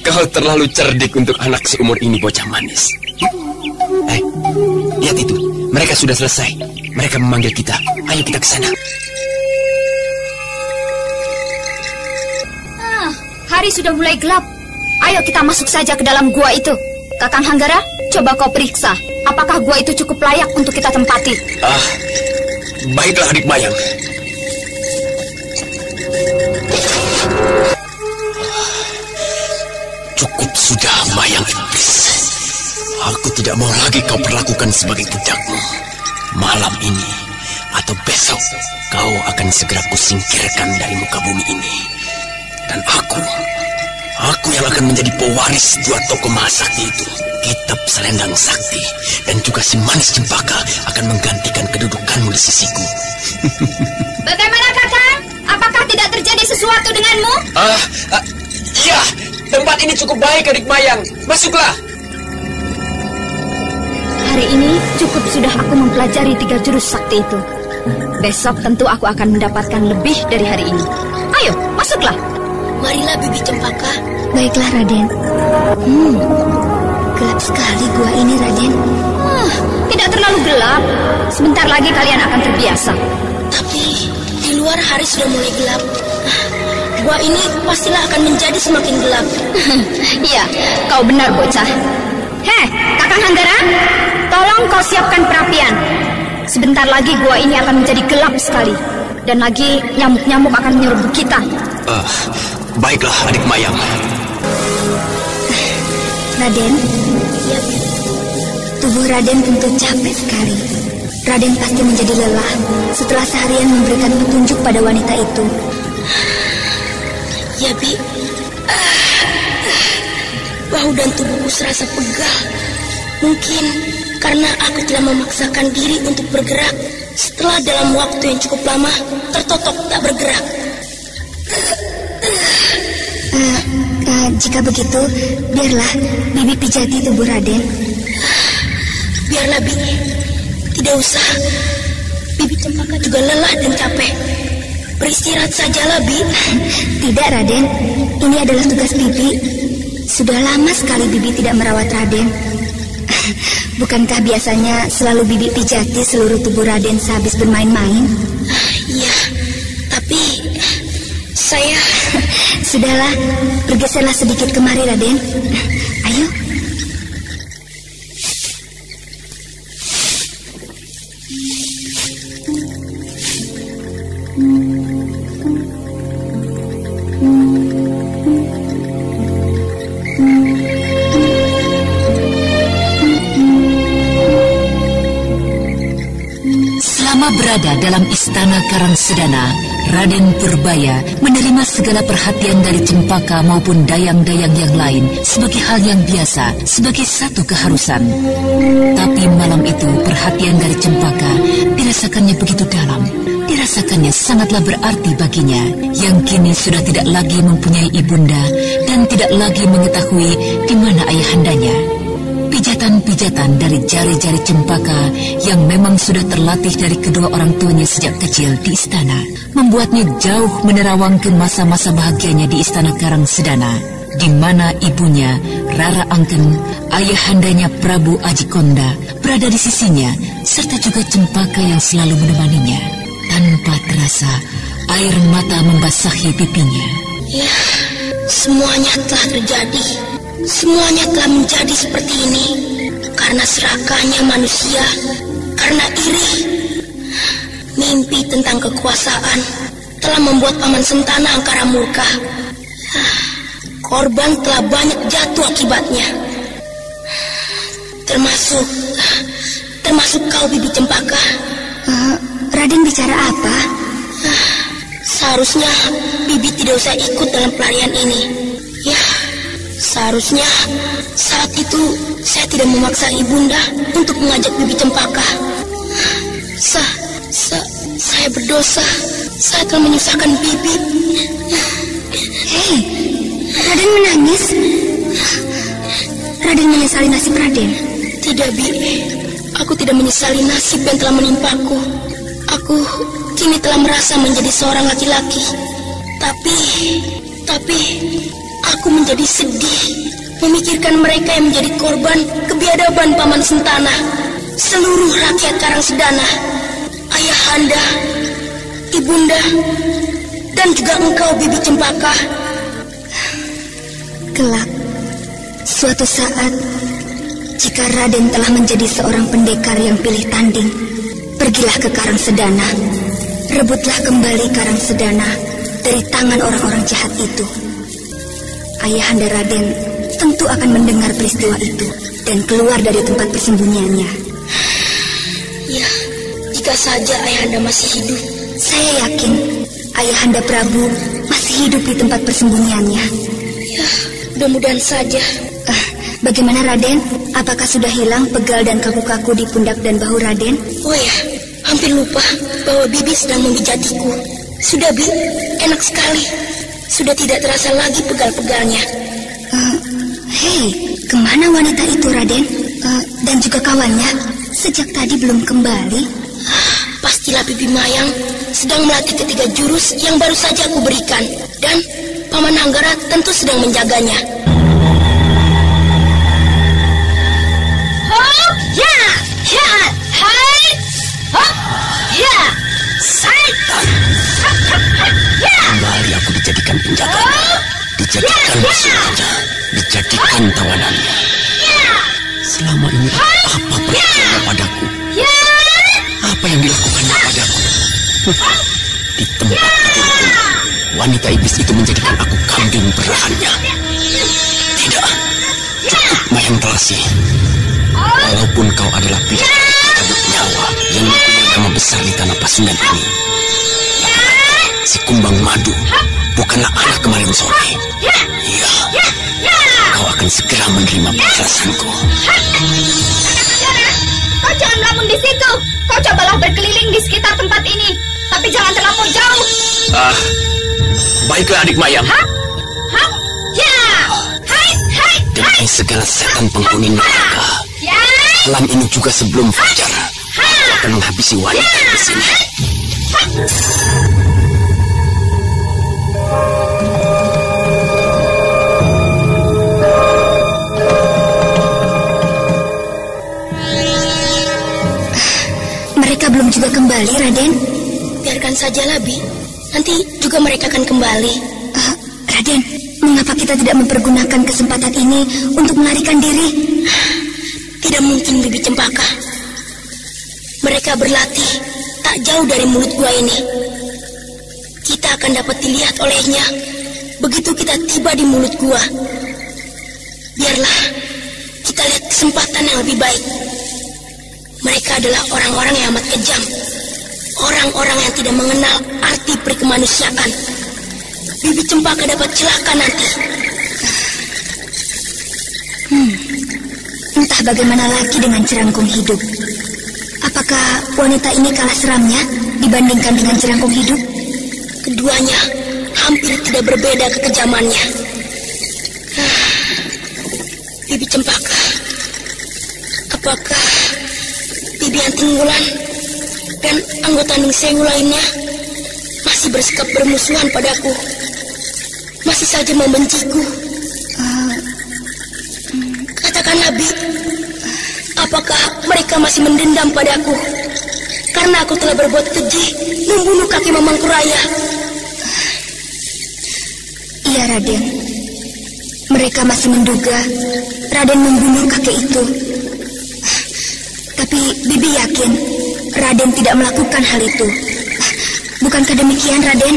Kau terlalu cerdik untuk anak seumur ini, bocah manis. Lihat itu, mereka sudah selesai. Mereka memanggil kita. Ayo kita ke sana. hari sudah mulai gelap. Ayo kita masuk saja ke dalam gua itu. Kakang Hanggara, coba kau periksa, apakah gua itu cukup layak untuk kita tempati? Baiklah adik Mayang. Cukup sudah, Mayang Iblis. Aku tidak mau lagi kau perlakukan sebagai budakmu. Malam ini atau besok kau akan segera kusingkirkan dari muka bumi ini. Dan aku yang akan menjadi pewaris dua tokoh mahasakti itu. Kitab Selendang Sakti dan juga si Manis Cempaka akan menggantikan kedudukanmu di sisiku. Bagaimana Kakang? Apakah tidak terjadi sesuatu denganmu? Iya, tempat ini cukup baik adik Mayang. Masuklah. Hari ini cukup sudah aku mempelajari 3 jurus sakti itu. Besok tentu aku akan mendapatkan lebih dari hari ini. Ayo, masuklah. Marilah Bibi Cempaka. Baiklah Raden. Gelap sekali gua ini Raden. Tidak terlalu gelap. Sebentar lagi kalian akan terbiasa. Tapi di luar hari sudah mulai gelap. Gua ini pastilah akan menjadi semakin gelap. Iya, kau benar bocah. Heh, Kakang Hanggara, tolong kau siapkan perapian. Sebentar lagi gua ini akan menjadi gelap sekali. Dan lagi nyamuk-nyamuk akan menyerbu kita. Baiklah adik Mayang. Raden, tubuh Raden tentu capek sekali. Raden pasti menjadi lelah setelah seharian memberikan petunjuk pada wanita itu. Ya, Bi. Bahu dan tubuhku serasa pegal. Mungkin karena aku telah memaksakan diri untuk bergerak setelah dalam waktu yang cukup lama tertotok tak bergerak. Jika begitu, biarlah Bibi pijati tubuh Raden. Biarlah, Bi. Tidak usah. Bibi Cempaka juga lelah dan capek. Beristirahat sajalah, Bi. Tidak, Raden. Ini adalah tugas Bibi. Sudah lama sekali Bibi tidak merawat Raden. Bukankah biasanya selalu Bibi pijati seluruh tubuh Raden sehabis bermain-main? Iya, tapi saya... Sudahlah, bergeserlah sedikit kemari Raden. Ayo. Selama berada dalam istana Karangsedana, Raden Purbaya menerima segala perhatian dari Cempaka maupun dayang-dayang yang lain sebagai hal yang biasa, sebagai satu keharusan. Tapi malam itu perhatian dari Cempaka dirasakannya begitu dalam, dirasakannya sangatlah berarti baginya, yang kini sudah tidak lagi mempunyai ibunda dan tidak lagi mengetahui di mana ayahandanya. Pijatan-pijatan dari jari-jari Cempaka yang memang sudah terlatih dari kedua orang tuanya sejak kecil di istana membuatnya jauh menerawangkan masa-masa bahagianya di istana Karangsedana, di mana ibunya Rara Angken, ayahandanya Prabu Ajikonda berada di sisinya, serta juga Cempaka yang selalu menemaninya. Tanpa terasa air mata membasahi pipinya. Ya, semuanya telah terjadi. Semuanya telah menjadi seperti ini karena serakahnya manusia, karena iri. Mimpi tentang kekuasaan telah membuat Paman Sentana angkara murka. Korban telah banyak jatuh akibatnya. Termasuk kau, Bibi Cempaka. Raden bicara apa? Seharusnya Bibi tidak usah ikut dalam pelarian ini. Ya, seharusnya saat itu saya tidak memaksa ibunda untuk mengajak Bibi Cempaka. Saya berdosa. Saya telah menyusahkan Bibi. Hei, Raden menangis. Raden menyesali nasib Raden. Tidak, Bi. Aku tidak menyesali nasib yang telah menimpaku. Aku kini telah merasa menjadi seorang laki-laki. Tapi aku menjadi sedih memikirkan mereka yang menjadi korban kebiadaban Paman Sentana. Seluruh rakyat Karangsedana, ayahanda, ibunda, dan juga engkau, Bibi Cempaka. Kelak, suatu saat, jika Raden telah menjadi seorang pendekar yang pilih tanding, pergilah ke Karangsedana, rebutlah kembali Karangsedana dari tangan orang-orang jahat itu. Ayahanda Raden tentu akan mendengar peristiwa itu dan keluar dari tempat persembunyiannya. Ya, jika saja Ayahanda masih hidup. Saya yakin Ayahanda Prabu masih hidup di tempat persembunyiannya. Ya, mudah-mudahan saja. Bagaimana Raden? Apakah sudah hilang pegal dan kaku-kaku di pundak dan bahu Raden? Oh ya, hampir lupa bahwa Bibi sedang memijatiku. Sudah, Bi, enak sekali. Sudah tidak terasa lagi pegal-pegalnya. Hei, kemana wanita itu Raden? Dan juga kawannya? Sejak tadi belum kembali. Pastilah Bibi Mayang sedang melatih ketiga jurus yang baru saja aku berikan. Dan Paman Hanggara tentu sedang menjaganya. Kembali aku dijadikan penjaganya, dijadikan musuhnya, dijadikan tawanannya. Selama ini apa perlakuannya padaku? Apa yang dilakukannya padaku? Di tempat tidurku, wanita iblis itu menjadikan aku kambing berahannya. Tidak, cukup Mayang Telasi. Walaupun kau adalah bidadari pencabut nyawa yang mempunyai nama besar di tanah Pasundan ini, si Kumbang Madu bukanlah anak kemarin sore. Iya, kau akan segera menerima balasanku. Kau jangan melamun di situ. Kau cobalah berkeliling di sekitar tempat ini, tapi jangan terlampau jauh. Baiklah adik Mayang. Demi segala setan penghuni neraka, malam ini juga sebelum fajar, aku akan menghabisi wanita di sini. Mereka belum juga kembali, Raden. Biarkan sajalah, Bi. Nanti juga mereka akan kembali. Raden, mengapa kita tidak mempergunakan kesempatan ini untuk melarikan diri? Tidak mungkin, Bibi Cempaka. Mereka berlatih tak jauh dari mulut gua ini. Kita akan dapat dilihat olehnya begitu kita tiba di mulut gua. Biarlah kita lihat kesempatan yang lebih baik. Mereka adalah orang-orang yang amat kejam. Orang-orang yang tidak mengenal arti perkemanusiaan. Bibi Cempaka dapat celaka nanti. Entah bagaimana lagi dengan Jerangkung Hidup. Apakah wanita ini kalah seramnya dibandingkan dengan Jerangkung Hidup? Keduanya hampir tidak berbeda kekejamannya. Bibi Cempaka, apakah Bibi Antingwulan dan anggota Ning Sewu lainnya masih bersikap bermusuhan padaku? Masih saja membenciku? Katakanlah, Bi, apakah mereka masih mendendam padaku karena aku telah berbuat keji membunuh kakek Mamangkuraya? Iya, Raden. Mereka masih menduga Raden membunuh kakek itu. Tapi Bibi yakin Raden tidak melakukan hal itu. Bukankah demikian, Raden?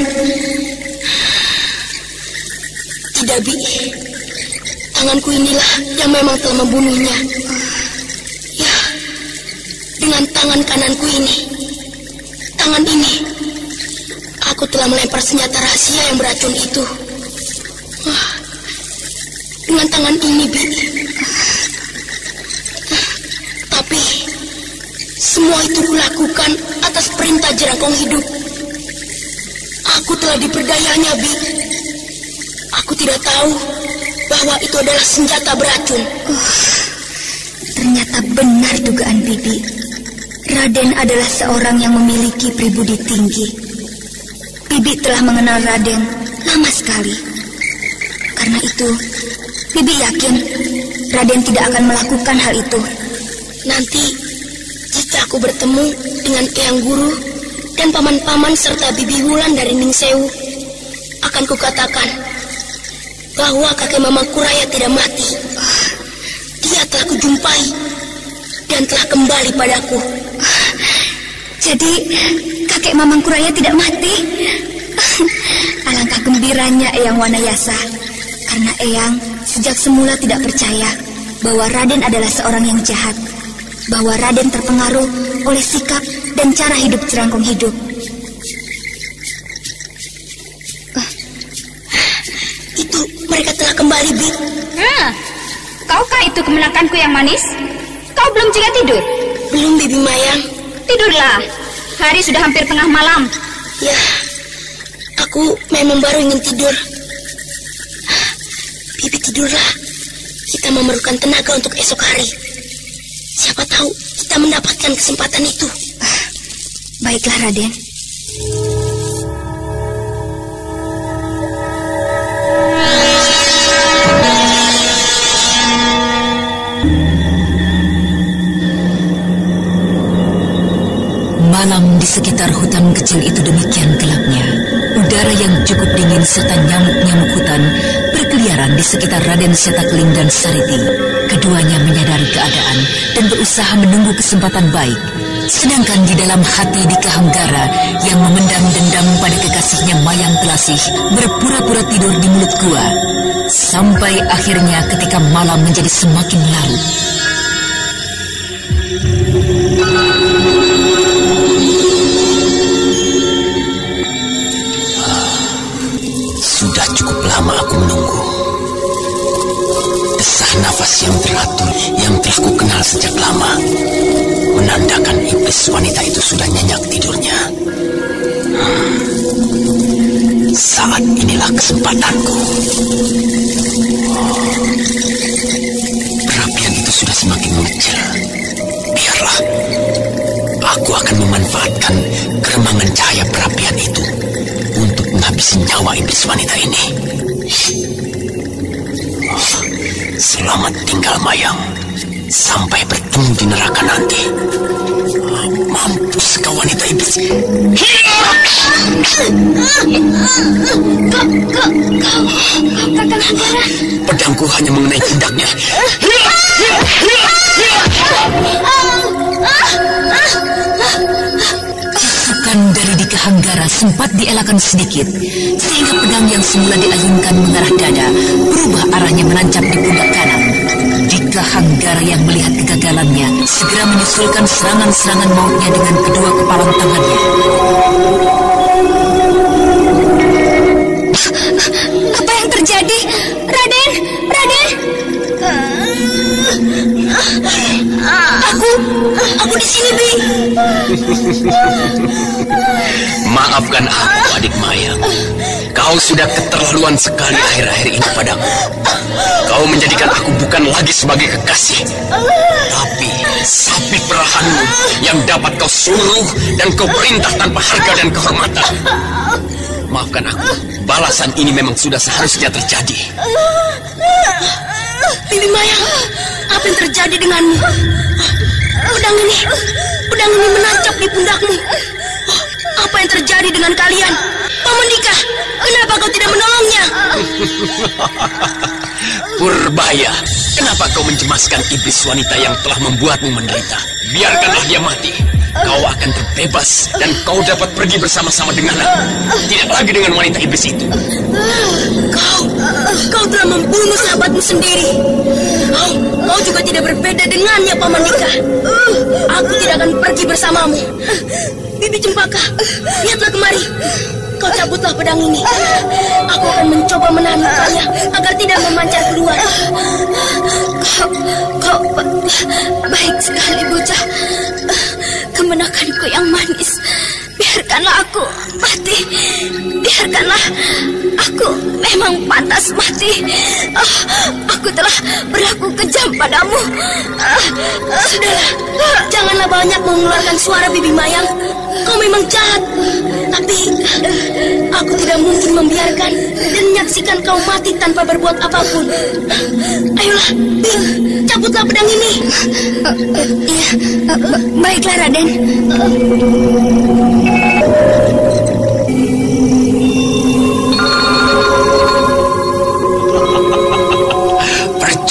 Tidak, Bi. Tanganku inilah yang memang telah membunuhnya. Ya, dengan tangan kananku ini. Tangan ini, aku telah melempar senjata rahasia yang beracun itu. Dengan tangan ini, Bi. Tapi semua itu kulakukan atas perintah Jerangkung Hidup. Aku telah diperdayanya, Bi. Aku tidak tahu bahwa itu adalah senjata beracun. Ternyata benar dugaan Bibi. Raden adalah seorang yang memiliki pribudi tinggi. Bibi telah mengenal Raden lama sekali. Karena itu, Bibi yakin Raden tidak akan melakukan hal itu. Nanti, jika aku bertemu dengan Eyang Guru dan paman-paman serta Bibi Wulan dari Ning Sewu, akan kukatakan bahwa kakek Mamangku Raya tidak mati. Dia telah kujumpai dan telah kembali padaku. Jadi kakek Mamangku Raya tidak mati? Alangkah gembiranya Eyang Wanayasa, karena Eyang sejak semula tidak percaya bahwa Raden adalah seorang yang jahat, bahwa Raden terpengaruh oleh sikap dan cara hidup Jerangkong Hidup. Itu mereka telah kembali, Bib. Kaukah itu kemenakanku yang manis? Kau belum juga tidur? Belum, Bibi Mayang. Tidurlah, hari sudah hampir tengah malam. Ya, aku memang baru ingin tidur. Bibi tidurlah. Kita memerlukan tenaga untuk esok hari. Siapa tahu kita mendapatkan kesempatan itu. Baiklah, Raden. Malam di sekitar hutan kecil itu demikian gelapnya. Udara yang cukup dingin serta nyamuk-nyamuk hutan berkeliaran di sekitar Raden Setakeling dan Sariti. Keduanya menyadari keadaan dan berusaha menunggu kesempatan baik. Sedangkan di dalam hati Dika Hanggara yang memendam dendam pada kekasihnya Mayang Telasih berpura-pura tidur di mulut gua. Sampai akhirnya ketika malam menjadi semakin larut. Sudah cukup lama aku menunggu. Desah nafas yang teratur yang telah ku kenal sejak lama menandakan iblis wanita itu sudah nyenyak tidurnya. Saat inilah kesempatanku. Perapian itu sudah semakin mengecil. Biarlah, aku akan memanfaatkan keremangan cahaya perapian itu untuk menghabisi nyawa iblis wanita ini. Selamat tinggal, Mayang. Sampai bertemu di neraka nanti. Mampus kau wanita iblis. Pedangku hanya mengenai pundaknya. Tusukan dari Dika Hanggara sempat dielakkan sedikit, sehingga pedang yang semula diayunkan mengarah dada berubah arahnya menancap di pundak kanan. Dika Hanggara yang melihat kegagalannya segera menyusulkan serangan-serangan mautnya dengan kedua kepalan tangannya. Apa yang terjadi? Raden! Raden! Aku di sini, Bi. Maafkan aku, adik Mayang. Kau sudah keterlaluan sekali akhir-akhir ini padaku. Kau menjadikan aku bukan lagi sebagai kekasih, tapi sapi perahanmu yang dapat kau suruh dan kau perintah tanpa harga dan kehormatan. Maafkan aku, balasan ini memang sudah seharusnya terjadi. Bibi Mayang, apa yang terjadi denganmu? Pedang ini menancap di pundakmu. Apa yang terjadi dengan kalian? Paman Dika, kenapa kau tidak menolongnya? Purbaya, kenapa kau mencemaskan iblis wanita yang telah membuatmu menderita? Biarkanlah dia mati. Kau akan terbebas dan kau dapat pergi bersama-sama dengannya. Tidak lagi dengan wanita iblis itu. Kau telah membunuh sahabatmu sendiri. Kau juga tidak berbeda dengannya, Paman Dika. Aku tidak akan pergi bersamamu. Bibi Cempaka, lihatlah kemari. Kau cabutlah pedang ini. Aku akan mencoba menahan lukanya agar tidak memancar keluar. Kau baik sekali, bocah. Kemenakanku yang manis. Biarkanlah aku mati. Biarkanlah aku memang pantas mati. Aku telah berlaku kejam padamu. Sudahlah, janganlah banyak mengeluarkan suara, Bibi Mayang. Kau memang jahat, tapi aku tidak mungkin membiarkan dan menyaksikan kau mati tanpa berbuat apapun. Ayolah, cabutlah pedang ini. Iya, baiklah, Raden.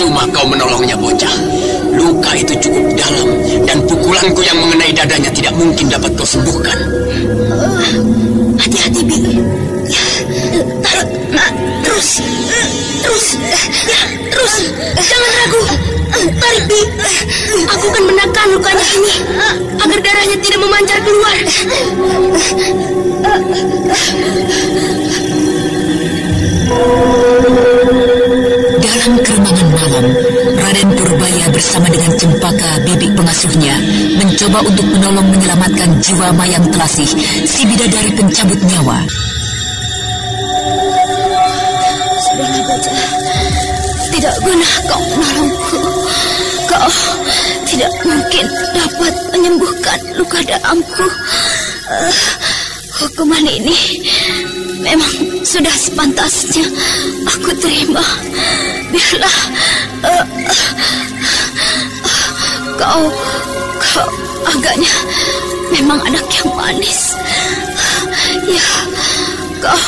Percuma kau menolongnya, bocah. Luka itu cukup dalam, dan pukulanku yang mengenai dadanya tidak mungkin dapat kau sembuhkan. Hati-hati, Bi. Terus. Jangan ragu. Tarik, Bi. Aku akan menekan lukanya ini agar darahnya tidak memancar keluar. Dalam keremangan malam, Raden Purbaya bersama dengan Cempaka, bibi pengasuhnya, mencoba untuk menolong menyelamatkan jiwa Mayang Telasih, si bidadari pencabut nyawa. Sudahlah, bocah. Tidak guna kau menolongku. Kau tidak mungkin dapat menyembuhkan luka dalamku. Hukuman ini memang sudah sepantasnya aku terima. Biarlah kau agaknya memang anak yang manis. Ya, kau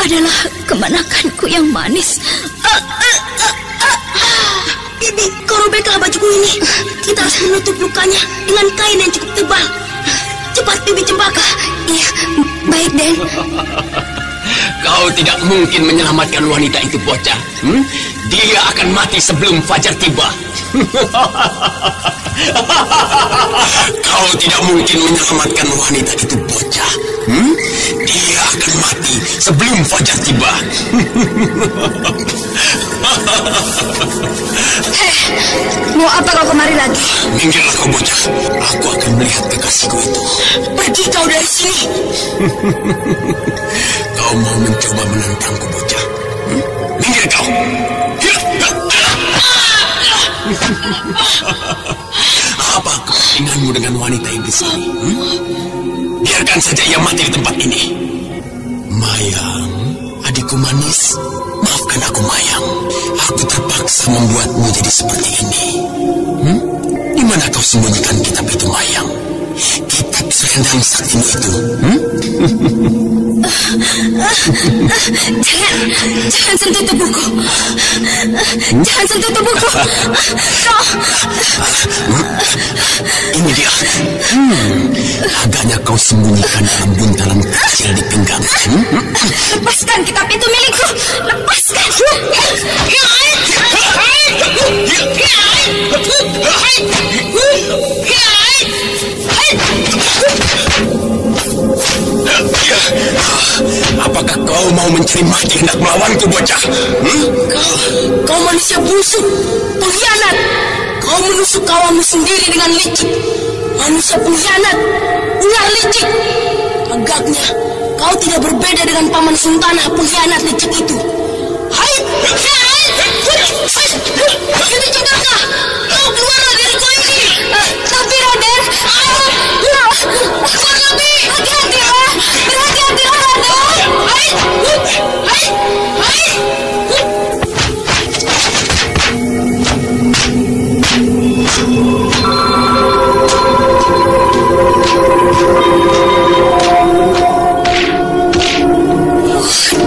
adalah kemanakanku yang manis. Bibi, kau robeklah bajuku ini. Kita harus menutup lukanya dengan kain yang cukup tebal. Cepat, Bibi Cempaka. Iya, baik, Den. Kau tidak mungkin menyelamatkan wanita itu, bocah. Dia akan mati sebelum fajar tiba. Kau tidak mungkin menyelamatkan wanita itu, bocah. Dia akan mati sebelum fajar tiba. Hei, mau apa kau kemari lagi? Minggirlah kau, bocah. Aku akan melihat kekasihku itu. Pergi kau dari sini. Kau mau mencoba menentangku, bocah? Minggir kau. Apa kepentinganmu dengan wanita yang di sini? Biarkan saja ia mati di tempat ini. Mayang, adikku manis, maafkan aku, Mayang. Aku terpaksa membuatmu jadi seperti ini. Di mana kau sembunyikan kitab itu, Mayang? Kitab selendang sakti itu. Jangan sentuh tubuhku. Jangan sentuh tubuhku. Ini dia. Agaknya kau sembunyikan dalam buntalan kecil di pinggang. Lepaskan kitab itu milikku. Lepaskan. Apakah kau mau mencari mati hendak melawanku, bocah? Kau manusia busuk, pengkhianat. Kau menusuk kawanmu sendiri dengan licik. Manusia pengkhianat, ular licik. Agaknya kau tidak berbeda dengan paman Suntana pengkhianat licik itu. Hai! Itu Cempaka! Kau keluarlah dari kau ini! Tapi Raden! Hati-hatilah! Berhati-hatilah, Raden! Hai!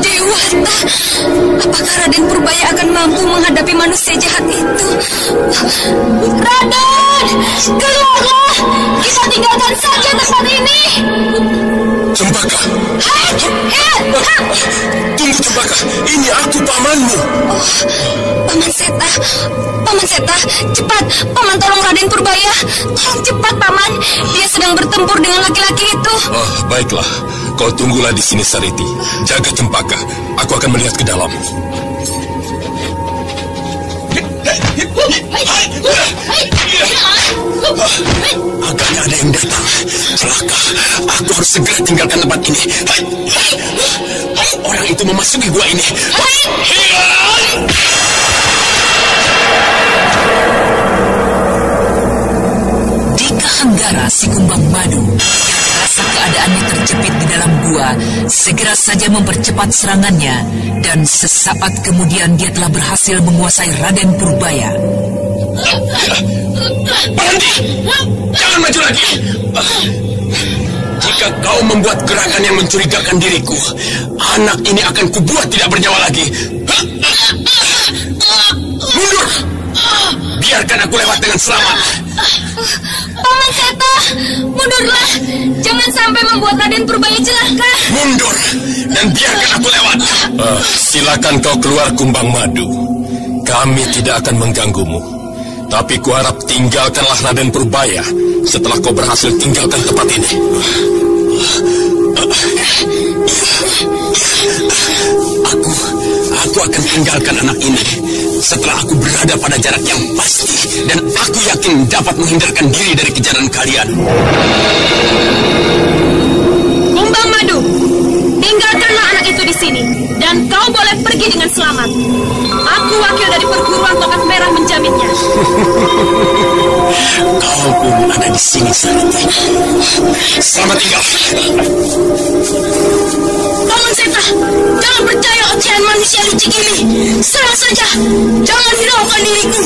Dewata! Apakah Raden Purbaya akan mampu menghadapi manusia jahat itu? Raden! Keluarlah! Kita tinggalkan saja tempat ini! Cempaka! Tunggu, Cempaka! Ini aku, pamanmu! Oh, Paman Seta, cepat! Paman tolong Raden Purbaya! Tolong cepat, Paman! Dia sedang bertempur dengan laki-laki itu! Oh, baiklah. Kau tunggulah di sini, Sariti. Jaga Cempaka. Aku akan melihat ke dalam. Agaknya ada yang datang. Celaka. Aku harus segera tinggalkan tempat ini. Orang itu memasuki gua ini. Di Kahanggara, si Kumbang Madu yang merasa keadaannya terjepit di dalam gua segera saja mempercepat serangannya, dan sesaat kemudian dia telah berhasil menguasai Raden Purbaya. Berhenti! Jangan maju lagi! Jika kau membuat gerakan yang mencurigakan diriku, anak ini akan kubuat tidak bernyawa lagi. Mundur! aku lewat dengan selamat. Paman Seta, mundurlah. Jangan sampai membuat Raden Purbaya celaka. Mundur dan biarkan aku lewat. Silakan kau keluar, Kumbang Madu. Kami tidak akan mengganggumu. Tapi kuharap tinggalkanlah Raden Purbaya setelah kau berhasil tinggalkan tempat ini. Aku akan tinggalkan anak ini setelah aku berada pada jarak yang pasti dan aku yakin dapat menghindarkan diri dari kejaran kalian. Kumbang Madu, tinggalkanlah anak itu di sini dan kau boleh pergi dengan selamat. Aku wakil dari perguruan tongkat merah menjaminnya. Kau pun ada di sini, Sariti. Selamat tinggal. Paman Seta, jangan percaya ocehan manusia licik ini. Serang saja, jangan hiraukan diriku.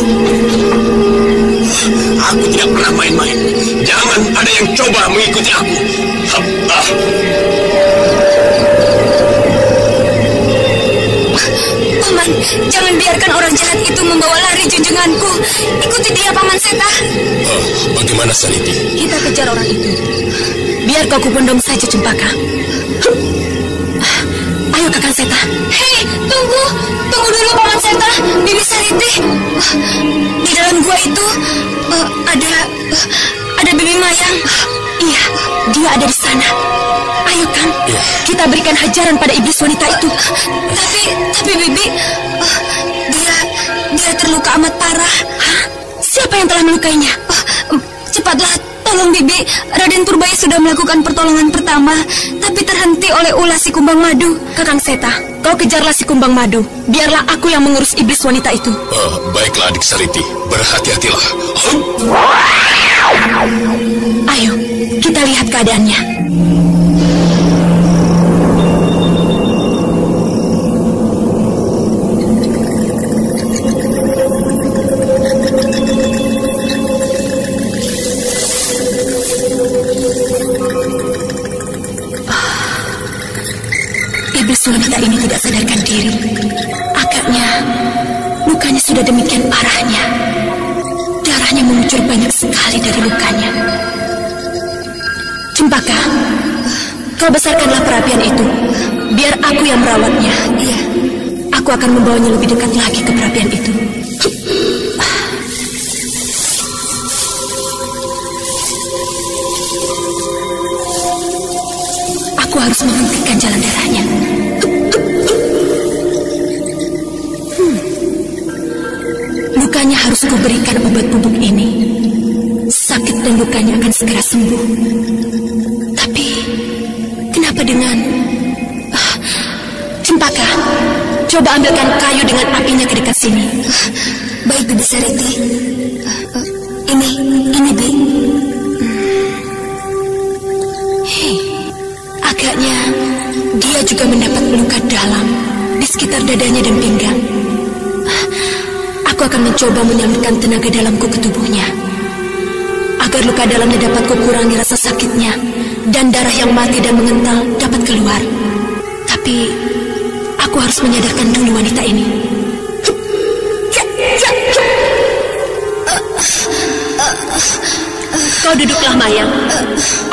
Aku tidak pernah main-main. Jangan ada yang coba mengikuti aku. Paman, jangan biarkan orang jahat itu membawa lari junjunganku. Ikuti dia, Paman Seta. Bagaimana, Sariti? Kita kejar orang itu. Biar kau kupondong saja, Cempaka. Ayo, Kakang Seta. Hei, tunggu dulu, Paman Seta. Bibi Sariti. Di dalam gua itu ada Bibi Mayang. Iya, dia ada di sana. Ayo, Kang. Kita berikan hajaran pada iblis wanita itu. Tapi Bibi, dia terluka amat parah. Hah? Siapa yang telah melukainya? Cepatlah, tolong Bibi. Raden Purbaya sudah melakukan pertolongan pertama, tapi terhenti oleh ulah si Kumbang Madu. Kakang Seta, kau kejarlah si Kumbang Madu. Biarlah aku yang mengurus iblis wanita itu. Baiklah, adik Sariti. Berhati-hatilah. Ayo, kita lihat keadaannya. Iblis wanita ini tidak sadarkan diri. Agaknya lukanya sudah demikian parahnya. Darahnya mengucur banyak sekali dari lukanya. Cempaka, kau besarkanlah perapian itu. Biar aku yang merawatnya. Iya, aku akan membawanya lebih dekat lagi ke perapian itu. Aku harus menghentikan jalan darahnya. Lukanya harus kuberikan obat bubuk ini. Sakit dan lukanya akan segera sembuh. Tapi kenapa dengan Cempaka, coba ambilkan kayu dengan apinya ke dekat sini. Baik, Bibi Sariti. Ini Bi. Hei, agaknya dia juga mendapat luka dalam di sekitar dadanya dan pinggang. Aku akan mencoba menyalurkan tenaga dalamku ke tubuhnya, agar luka dalamnya dapat kukurangi rasa sakitnya dan darah yang mati dan mengental dapat keluar. Tapi aku harus menyadarkan dulu wanita ini. Kau duduklah, Mayang.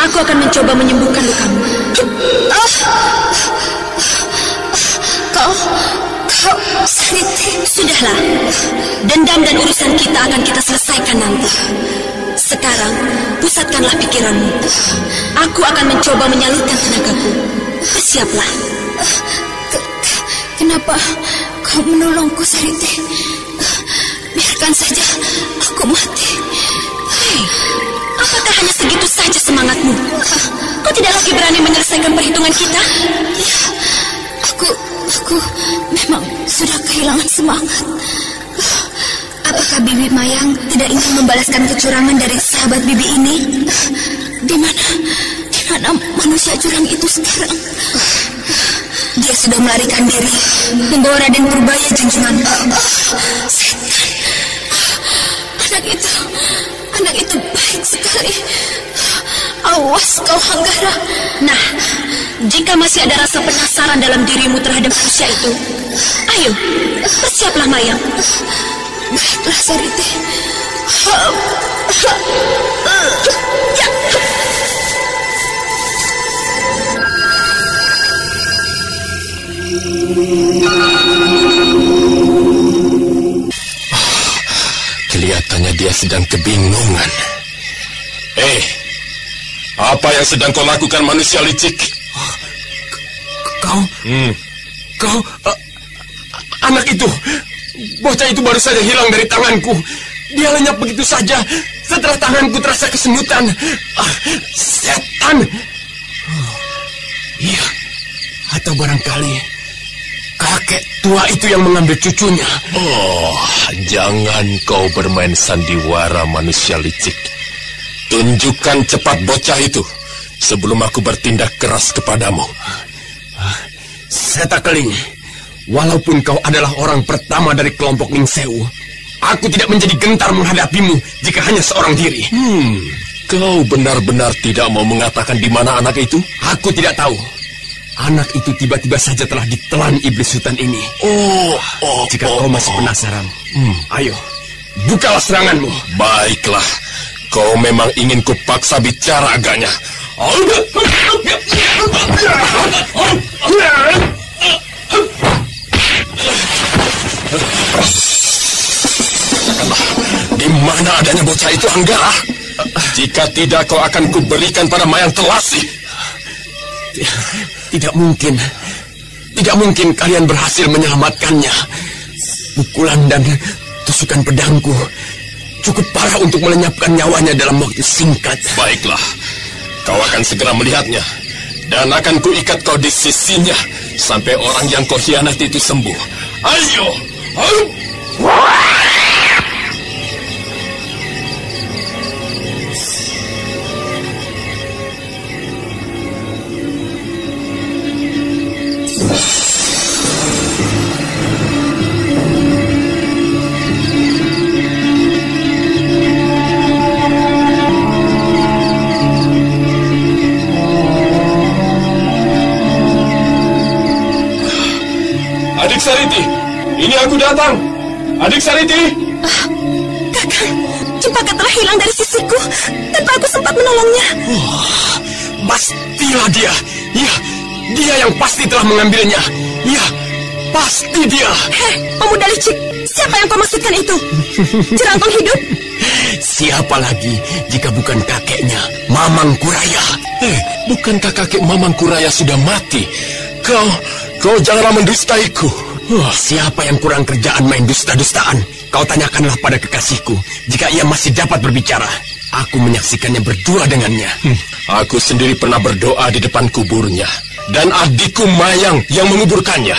Aku akan mencoba menyembuhkan lukamu. Kau Sariti. Sudahlah. Dendam dan urusan kita akan kita selesaikan nanti. Sekarang, pusatkanlah pikiranmu. Aku akan mencoba menyalurkan tenagaku. Bersiaplah. Kenapa kau menolongku, Sariti? Biarkan saja aku mati. Hei, apakah hanya segitu saja semangatmu? Kau tidak lagi berani menyelesaikan perhitungan kita? Ya, aku memang sudah kehilangan semangat. Apakah Bibi Mayang tidak ingin membalaskan kecurangan dari sahabat Bibi ini? Di mana manusia curang itu sekarang? Dia sudah melarikan diri, membawa Raden Purbaya junjungan. Setan. Anak itu baik sekali. Awas kau, Hanggara. Nah, jika masih ada rasa penasaran dalam dirimu terhadap manusia itu, ayo, bersiaplah, Mayang. Baiklah, Sariti. Kelihatannya dia sedang kebingungan. Apa yang sedang kau lakukan, manusia licik? Kau, anak itu, bocah itu baru saja hilang dari tanganku. Dia lenyap begitu saja setelah tanganku terasa kesemutan. Setan! Iya, atau barangkali kakek tua itu yang mengambil cucunya. Jangan kau bermain sandiwara, manusia licik. Tunjukkan cepat bocah itu sebelum aku bertindak keras kepadamu. Seta Keling, walaupun kau adalah orang pertama dari kelompok Ningsewu, aku tidak menjadi gentar menghadapimu jika hanya seorang diri. Kau benar-benar tidak mau mengatakan di mana anak itu? Aku tidak tahu. Anak itu tiba-tiba saja telah ditelan iblis hutan ini. Jika kau masih penasaran, ayo, bukalah seranganmu. Baiklah, kau memang ingin kupaksa bicara agaknya. Di mana adanya bocah itu, Anggara? Jika tidak, kau akan kuberikan pada Mayang Telasi. Tidak mungkin. Tidak mungkin kalian berhasil menyelamatkannya. Pukulan dan tusukan pedangku cukup parah untuk melenyapkan nyawanya dalam waktu singkat. Baiklah, kau akan segera melihatnya. Dan akan kuikat kau di sisinya sampai orang yang kau hianati itu sembuh. Ayo! Adik Sariti, ini aku datang. Adik Sariti. Kakak, Cempaka telah hilang dari sisiku tanpa aku sempat menolongnya. Pastilah dia. Ya, dia yang pasti telah mengambilnya. Ya, pasti dia. Hei, pemuda licik, siapa yang kau maksudkan itu? Jerangkong hidup? Siapa lagi jika bukan kakeknya, Mamang Kuraya? Bukankah kakek Mamang Kuraya sudah mati? Kau janganlah mendustaiku. Siapa yang kurang kerjaan main dusta-dustaan? Kau tanyakanlah pada kekasihku jika ia masih dapat berbicara. Aku menyaksikannya berdua dengannya. Aku sendiri pernah berdoa di depan kuburnya. Dan adikku Mayang yang menguburkannya.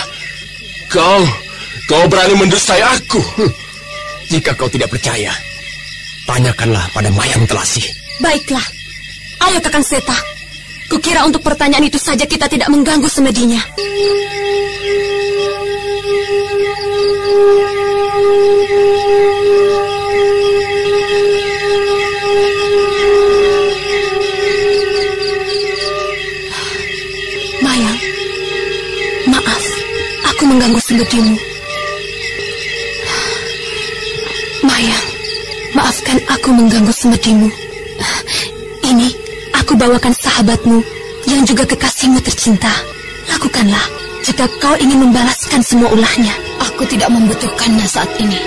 Kau berani mendustai aku? Jika kau tidak percaya, tanyakanlah pada Mayang Telasi. Baiklah, ayo Kakang Seta. Kukira untuk pertanyaan itu saja kita tidak mengganggu semedinya. Mayang, maaf, aku mengganggu semedimu. Mayang, maafkan aku mengganggu semedimu. Ini aku bawakan sahabatmu yang juga kekasihmu tercinta. Lakukanlah jika kau ingin membalaskan semua ulahnya. Aku tidak membutuhkannya saat ini.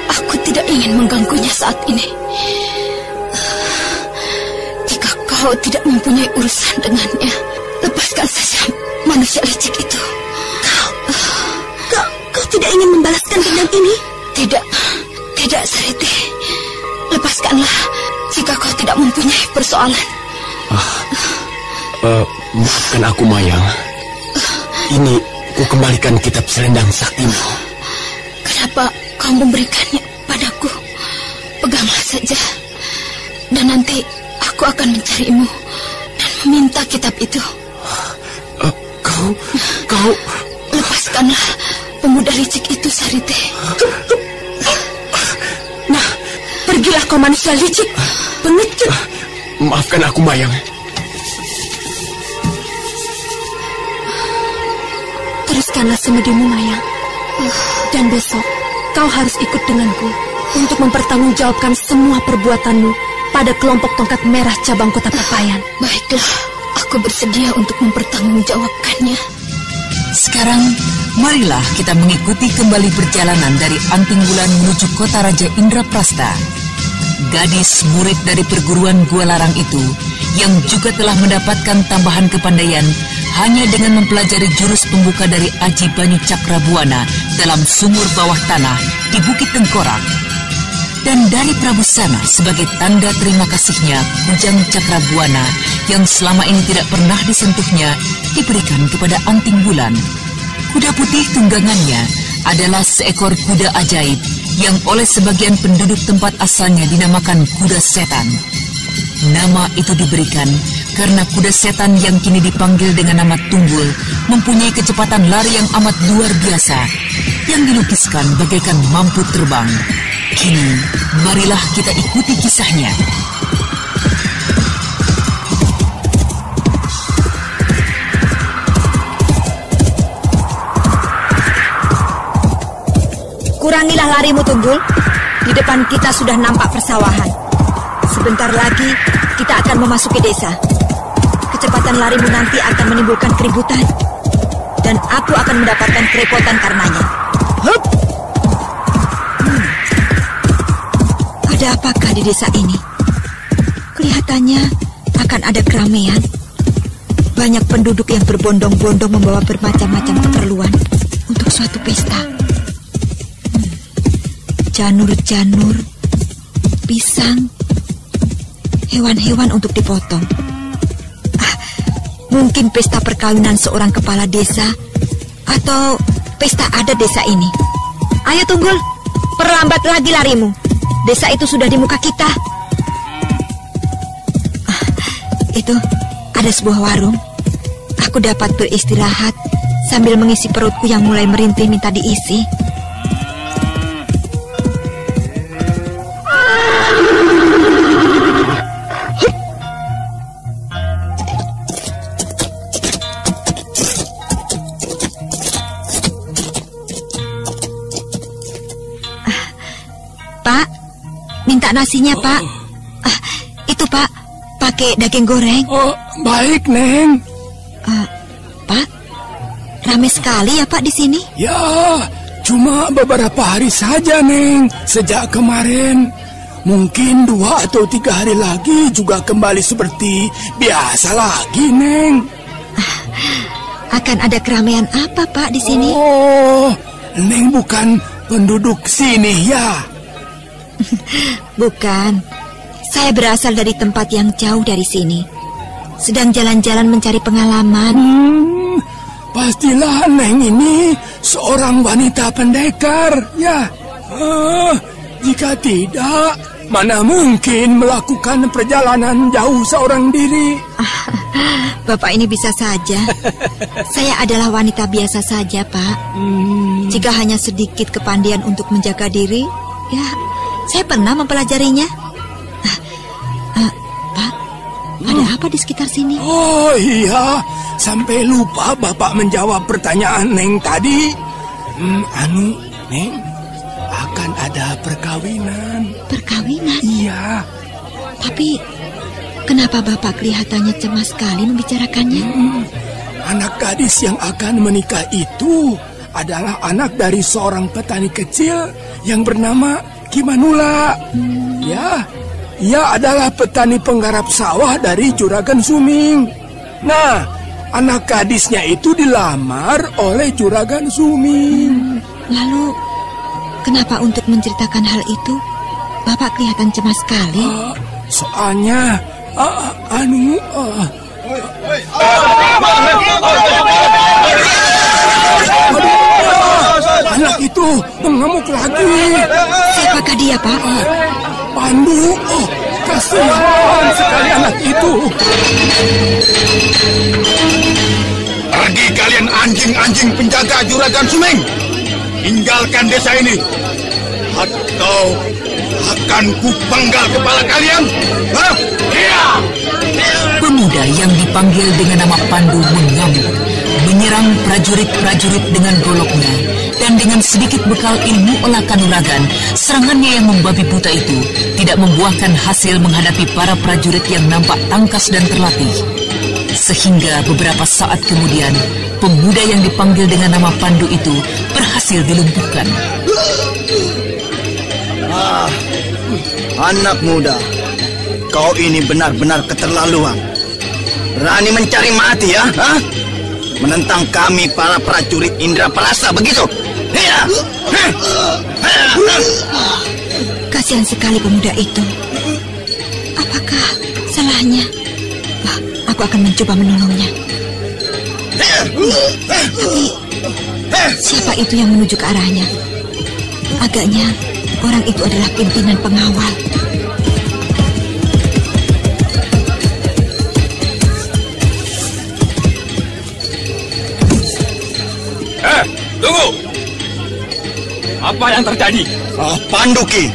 Aku tidak ingin mengganggunya saat ini. Jika kau tidak mempunyai urusan dengannya, lepaskan saja manusia licik itu. Kau tidak ingin membalaskan dendam ini? Tidak Sariti. Lepaskanlah jika kau tidak mempunyai persoalan. Maafkan aku, Mayang. Ini ku kembalikan kitab selendang saktimu. Kenapa kau memberikannya padaku? Peganglah saja. Dan nanti aku akan mencarimu dan meminta kitab itu. Kau... Lepaskanlah pemuda licik itu, Sariti. Nah, pergilah kau manusia licik, pengecut. Maafkan aku, Mayang. Teruskanlah semedimu, Mayang. Dan besok kau harus ikut denganku untuk mempertanggungjawabkan semua perbuatanmu pada kelompok tongkat merah cabang kota Papayan. Baiklah, aku bersedia untuk mempertanggungjawabkannya. Sekarang, marilah kita mengikuti kembali perjalanan dari Anting Wulan menuju kota Raja Indraprasta. Gadis murid dari perguruan Gua Larang itu, yang juga telah mendapatkan tambahan kepandaian hanya dengan mempelajari jurus pembuka dari Aji Banyu Cakrabuana dalam sumur bawah tanah di Bukit Tengkorak. Dan dari Prabu Sana sebagai tanda terima kasihnya, Kujang Cakrabuana yang selama ini tidak pernah disentuhnya diberikan kepada Anting Wulan. Kuda putih tunggangannya adalah seekor kuda ajaib yang oleh sebagian penduduk tempat asalnya dinamakan kuda setan. Nama itu diberikan karena kuda setan yang kini dipanggil dengan nama Tunggul mempunyai kecepatan lari yang amat luar biasa, yang dilukiskan bagaikan mampu terbang. Kini, marilah kita ikuti kisahnya. Kurangilah larimu, Tunggul. Di depan kita sudah nampak persawahan. Sebentar lagi kita akan memasuki desa. Kecepatan larimu nanti akan menimbulkan keributan, dan aku akan mendapatkan kerepotan karenanya. Hup! Ada apakah di desa ini? Kelihatannya akan ada keramaian. Banyak penduduk yang berbondong-bondong membawa bermacam-macam keperluan untuk suatu pesta. Janur-janur, pisang, hewan-hewan untuk dipotong. Mungkin pesta perkawinan seorang kepala desa atau pesta adat desa ini. Ayo Tunggul, perlambat lagi larimu. Desa itu sudah di muka kita. Itu ada sebuah warung. Aku dapat beristirahat sambil mengisi perutku yang mulai merintih minta diisi. Minta nasinya, Pak. Itu, Pak, pakai daging goreng. Oh, baik, Neng. Pak, ramai sekali ya, Pak, di sini? Ya, cuma beberapa hari saja, Neng. Sejak kemarin. Mungkin 2 atau 3 hari lagi juga kembali seperti biasa lagi, Neng. Akan ada keramaian apa, Pak, di sini? Oh, Neng bukan penduduk sini, ya? Bukan. Saya berasal dari tempat yang jauh dari sini. Sedang jalan-jalan mencari pengalaman. Pastilah Neng ini seorang wanita pendekar, ya. Jika tidak, mana mungkin melakukan perjalanan jauh seorang diri. Bapak ini bisa saja. Saya adalah wanita biasa saja, Pak. Jika hanya sedikit kepandaian untuk menjaga diri, ya, saya pernah mempelajarinya. Pak, ada apa di sekitar sini? Oh iya, sampai lupa Bapak menjawab pertanyaan Neng tadi. Neng, akan ada perkawinan. Perkawinan? Iya. Tapi, kenapa Bapak kelihatannya cemas sekali membicarakannya? Anak gadis yang akan menikah itu adalah anak dari seorang petani kecil yang bernama Kimanula. Ya, ia adalah petani penggarap sawah dari Juragan Suming. Nah, anak gadisnya itu dilamar oleh Juragan Suming. Lalu, kenapa untuk menceritakan hal itu Bapak kelihatan cemas sekali? Soalnya, anak itu mengamuk lagi. Siapakah dia, Pak? Pandu. Kasihan sekali anak itu. Pergi kalian anjing-anjing penjaga Juragan Suming. Tinggalkan desa ini, atau akan kupenggal kepala kalian. Iya. Pemuda yang dipanggil dengan nama Pandu mengamuk, menyerang prajurit-prajurit dengan goloknya Dan dengan sedikit bekal ilmu olah kanuragan, serangannya yang membabi buta itu tidak membuahkan hasil menghadapi para prajurit yang nampak tangkas dan terlatih. Sehingga beberapa saat kemudian, pemuda yang dipanggil dengan nama Pandu itu berhasil dilumpuhkan. Anak muda, kau ini benar-benar keterlaluan. Berani mencari mati ya? Menentang kami para prajurit Indraprasta begitu? Kasihan sekali pemuda itu. Apakah salahnya? Aku akan mencoba menolongnya. Tapi siapa itu yang menuju ke arahnya? Agaknya orang itu adalah pimpinan pengawal. Tunggu! Apa yang terjadi? Pandu, Ki.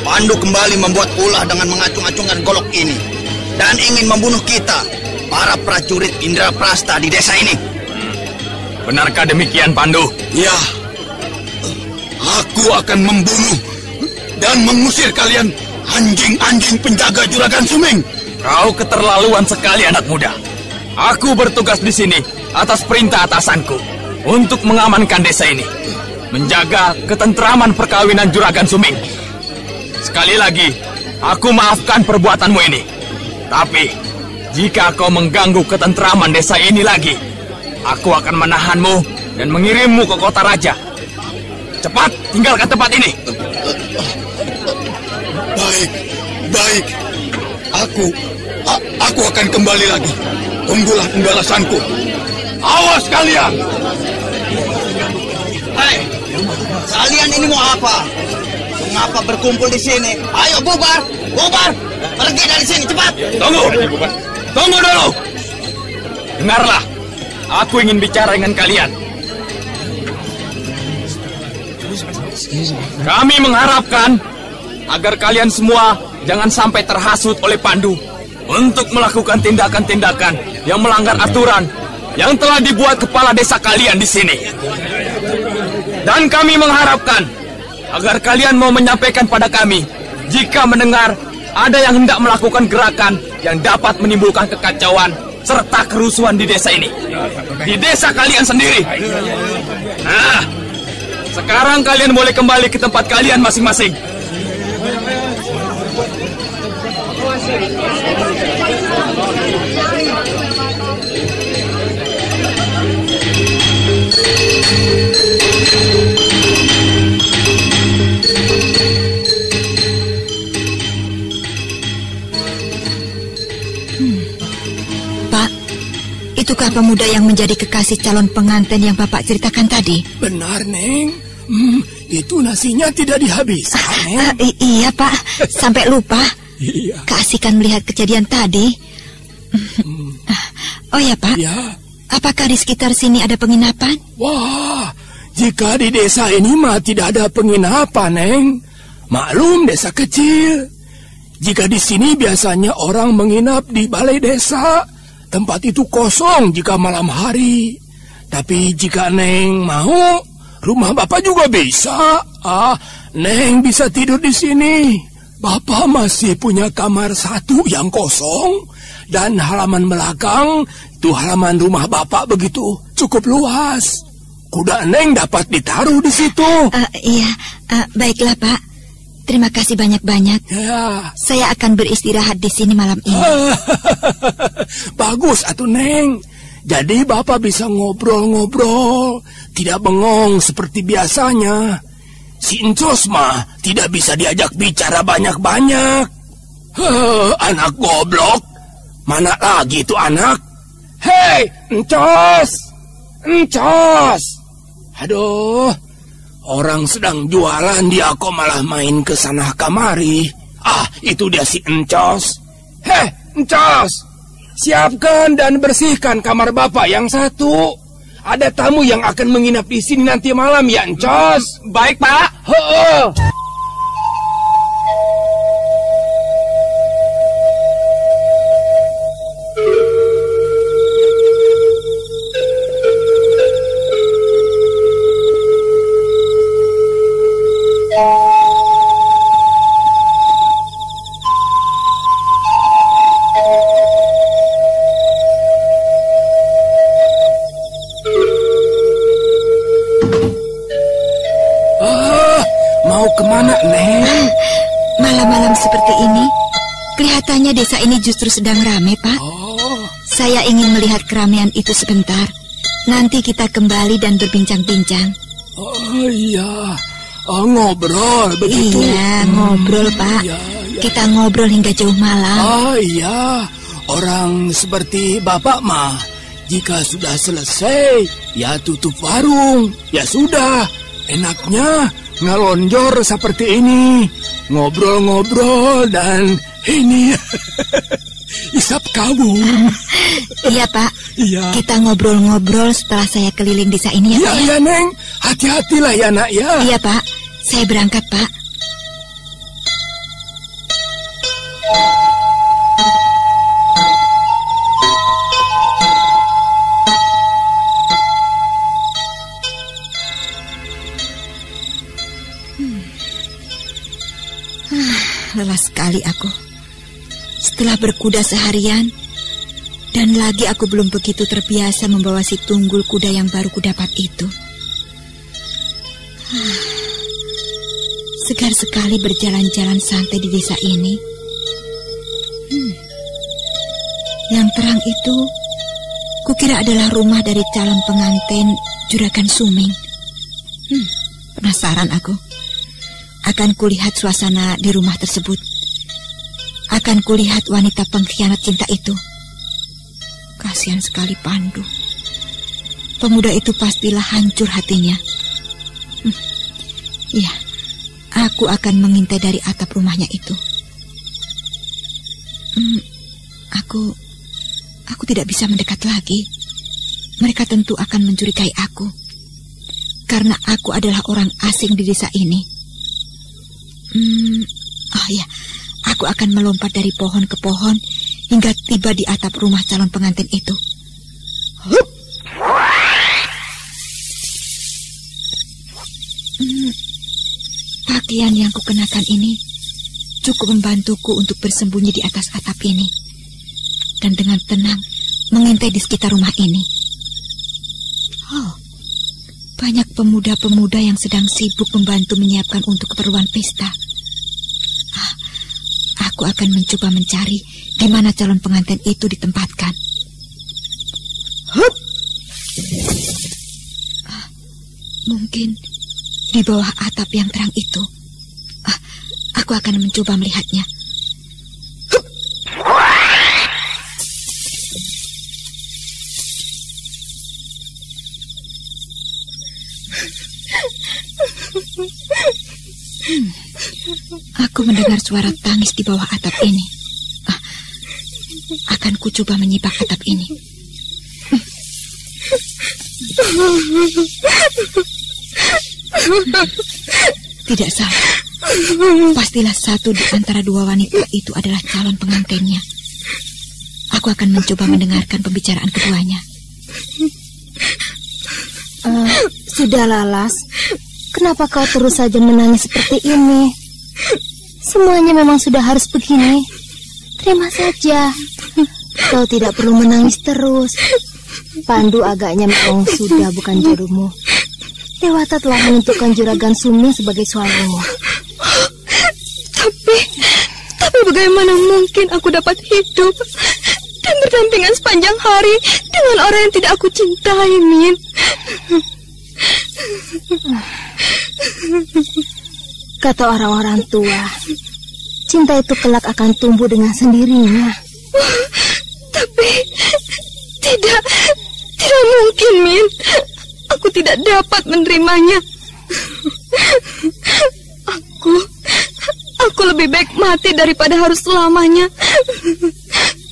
Pandu kembali membuat ulah dengan mengacung-acungkan golok ini dan ingin membunuh kita, para prajurit Indraprasta di desa ini. Benarkah demikian, Pandu? Ya. Aku akan membunuh dan mengusir kalian, anjing-anjing penjaga Juragan Suming. Kau keterlaluan sekali, anak muda. Aku bertugas di sini atas perintah atasanku untuk mengamankan desa ini, menjaga ketentraman perkawinan Juragan Suming. Sekali lagi, aku maafkan perbuatanmu ini. Tapi, jika kau mengganggu ketentraman desa ini lagi, aku akan menahanmu dan mengirimmu ke kota raja. Cepat, tinggalkan tempat ini. Baik. Aku akan kembali lagi. Tunggulah pembalasanku. Awas kalian! Hei, kalian ini mau apa? Mengapa berkumpul di sini? Ayo bubar! Pergi dari sini cepat! Tunggu dulu! Dengarlah, aku ingin bicara dengan kalian. Kami mengharapkan agar kalian semua jangan sampai terhasut oleh Pandu untuk melakukan tindakan-tindakan yang melanggar aturan yang telah dibuat kepala desa kalian di sini. Dan kami mengharapkan agar kalian mau menyampaikan pada kami jika mendengar ada yang hendak melakukan gerakan yang dapat menimbulkan kekacauan serta kerusuhan di desa ini. Di desa kalian sendiri. Nah, sekarang kalian boleh kembali ke tempat kalian masing-masing. Pak, itukah pemuda yang menjadi kekasih calon pengantin yang Bapak ceritakan tadi? Benar, Neng. Itu nasinya tidak dihabiskan, Neng. Iya, Pak. Sampai lupa. Iya. Keasikan melihat kejadian tadi. Oh ya, Pak. Ya. Apakah di sekitar sini ada penginapan? Wah, jika di desa ini mah tidak ada penginapan, Neng. Maklum desa kecil. Jika di sini biasanya orang menginap di balai desa. Tempat itu kosong jika malam hari. Tapi jika Neng mau, rumah Bapak juga bisa. Neng bisa tidur di sini. Bapak masih punya kamar satu yang kosong. Dan halaman belakang, itu halaman rumah Bapak begitu cukup luas. Kuda Neng dapat ditaruh di situ. Iya, baiklah Pak. Terima kasih banyak-banyak. Ya. Saya akan beristirahat di sini malam ini. Bagus atuh Neng. Jadi Bapak bisa ngobrol-ngobrol, tidak bengong seperti biasanya. Si Encos mah tidak bisa diajak bicara banyak-banyak. Anak goblok. Mana lagi itu anak? Hei, Encos! Encos! Aduh, orang sedang jualan dia kok malah main ke sana kamari. Itu dia si Encos. Hei, Encos! Siapkan dan bersihkan kamar Bapak yang satu. Ada tamu yang akan menginap di sini nanti malam ya, Encos. Baik, Pak. kemana, Neng? Malam-malam seperti ini, kelihatannya desa ini justru sedang ramai, Pak. Saya ingin melihat keramaian itu sebentar. Nanti kita kembali dan berbincang-bincang. Oh iya, ngobrol begitu. Iya, ngobrol, Pak. Iya. Kita ngobrol hingga jauh malam. Oh iya, orang seperti Bapak mah, jika sudah selesai, ya tutup warung. Ya sudah, enaknya ngelonjor seperti ini, ngobrol-ngobrol dan ini isap kawung. Iya, Pak. Iya. Kita ngobrol-ngobrol setelah saya keliling desa ini, ya, Iya, Pak. iya, Neng. Hati-hatilah ya, Nak, ya. Iya, Pak. Saya berangkat, Pak. Lelah sekali aku. Setelah berkuda seharian, dan lagi aku belum begitu terbiasa membawa si tunggul kuda yang baru kudapat itu. Segar sekali berjalan-jalan santai di desa ini. Yang terang itu, kukira adalah rumah dari calon pengantin Juragan Suming. Penasaran aku. Akan kulihat suasana di rumah tersebut. Akan kulihat wanita pengkhianat cinta itu. Kasihan sekali Pandu. Pemuda itu pastilah hancur hatinya. Iya, aku akan mengintai dari atap rumahnya itu. Aku tidak bisa mendekat lagi. Mereka tentu akan mencurigai aku. Karena aku adalah orang asing di desa ini. Oh ya, aku akan melompat dari pohon ke pohon hingga tiba di atap rumah calon pengantin itu. Pakaian yang kukenakan ini cukup membantuku untuk bersembunyi di atas atap ini dan dengan tenang mengintai di sekitar rumah ini. Oh, banyak pemuda-pemuda yang sedang sibuk membantu menyiapkan untuk keperluan pesta. Aku akan mencoba mencari di mana calon pengantin itu ditempatkan. Mungkin di bawah atap yang terang itu. Aku akan mencoba melihatnya. Aku mendengar suara tangis di bawah atap ini. Akan ku coba menyibak atap ini. Tidak salah. Pastilah satu di antara dua wanita itu adalah calon pengantinnya. Aku akan mencoba mendengarkan pembicaraan keduanya. Sudahlah, Las. Kenapa kau terus saja menangis seperti ini? Semuanya memang sudah harus begini. Terima saja. Kau tidak perlu menangis terus. Pandu agaknya memang sudah bukan jodohmu. Dewata telah menentukan Juragan Suming sebagai suamimu. Tapi bagaimana mungkin aku dapat hidup dan berdampingan sepanjang hari dengan orang yang tidak aku cintai, Min? Kata orang-orang tua, cinta itu kelak akan tumbuh dengan sendirinya. Tapi tidak mungkin, Min. Aku tidak dapat menerimanya. Aku lebih baik mati daripada harus selamanya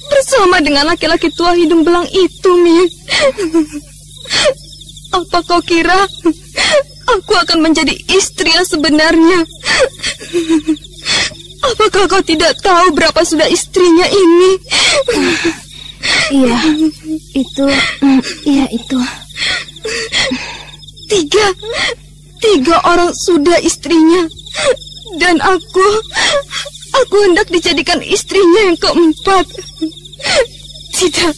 bersama dengan laki-laki tua hidung belang itu, Min. Apa kau kira aku akan menjadi istri yang sebenarnya? Apakah kau tidak tahu berapa sudah istrinya ini? Iya, itu. Tiga orang sudah istrinya. Dan aku hendak dijadikan istrinya yang keempat. Tidak,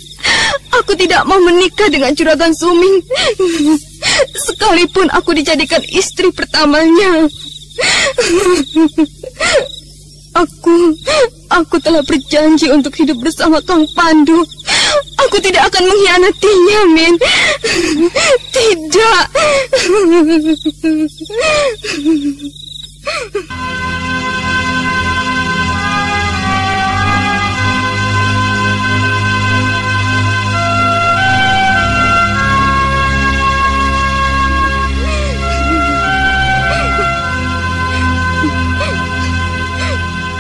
aku tidak mau menikah dengan Juragan Suming. Sekalipun aku dijadikan istri pertamanya. Aku telah berjanji untuk hidup bersama Kang Pandu. Aku tidak akan mengkhianatinya, Min. Tidak.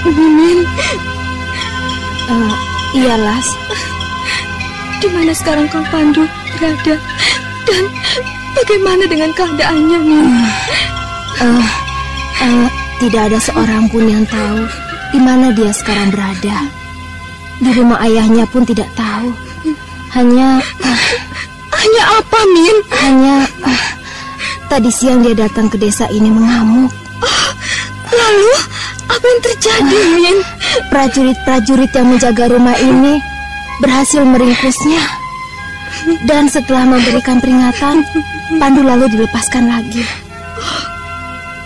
Min. Iya, Las. Di mana sekarang Kang Pandu berada? Dan bagaimana dengan keadaannya, Min? Tidak ada seorang pun yang tahu di mana dia sekarang berada. Di rumah ayahnya pun tidak tahu. Hanya apa, Min? Hanya tadi siang dia datang ke desa ini mengamuk. Lalu apa yang terjadi, Min? Prajurit-prajurit yang menjaga rumah ini berhasil meringkusnya. Dan setelah memberikan peringatan, Pandu lalu dilepaskan lagi.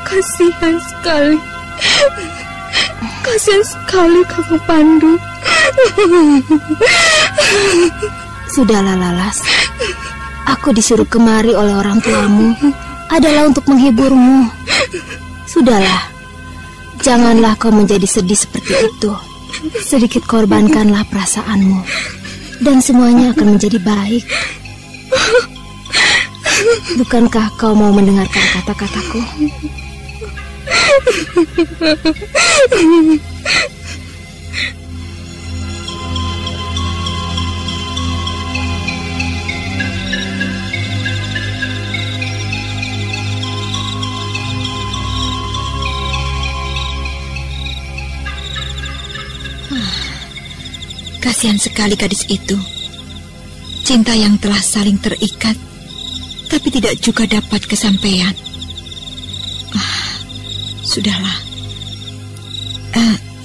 Kasihan sekali. Kasihan sekali Kakang Pandu. Sudahlah, Lalas. Aku disuruh kemari oleh orang tuamu adalah untuk menghiburmu. Sudahlah. Janganlah kau menjadi sedih seperti itu. Sedikit korbankanlah perasaanmu, dan semuanya akan menjadi baik. Bukankah kau mau mendengarkan kata-kataku? Kasihan sekali gadis itu. Cinta yang telah saling terikat, tapi tidak juga dapat kesampaian. Sudahlah.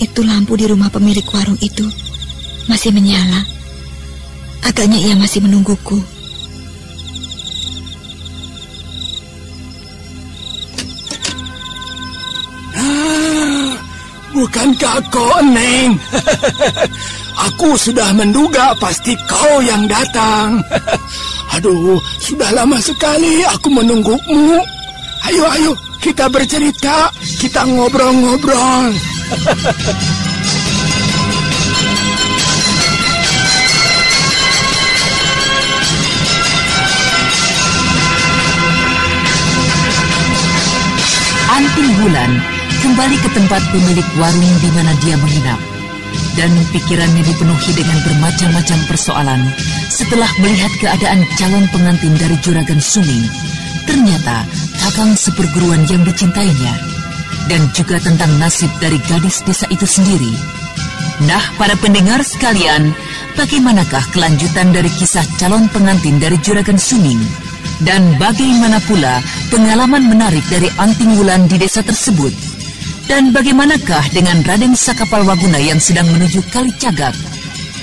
Itu lampu di rumah pemilik warung itu masih menyala. Agaknya ia masih menungguku. Bukankah kau, Neng? Aku sudah menduga pasti kau yang datang. Aduh, sudah lama sekali aku menunggumu. Ayo, kita bercerita, kita ngobrol-ngobrol. Anting Wulan kembali ke tempat pemilik warung di mana dia menginap. Dan pikirannya dipenuhi dengan bermacam-macam persoalan setelah melihat keadaan calon pengantin dari Juragan Suming. Ternyata kakang seperguruan yang dicintainya. Dan juga tentang nasib dari gadis desa itu sendiri. Nah, para pendengar sekalian, bagaimanakah kelanjutan dari kisah calon pengantin dari Juragan Suming? Dan bagaimana pula pengalaman menarik dari Anting Wulan di desa tersebut? Dan bagaimanakah dengan Raden Sakapalwaguna yang sedang menuju Kalicagak?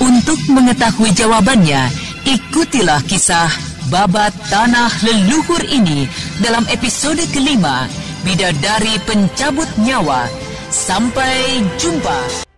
Untuk mengetahui jawabannya, ikutilah kisah Babat Tanah Leluhur ini dalam episode kelima, Bidadari Pencabut Nyawa. Sampai jumpa.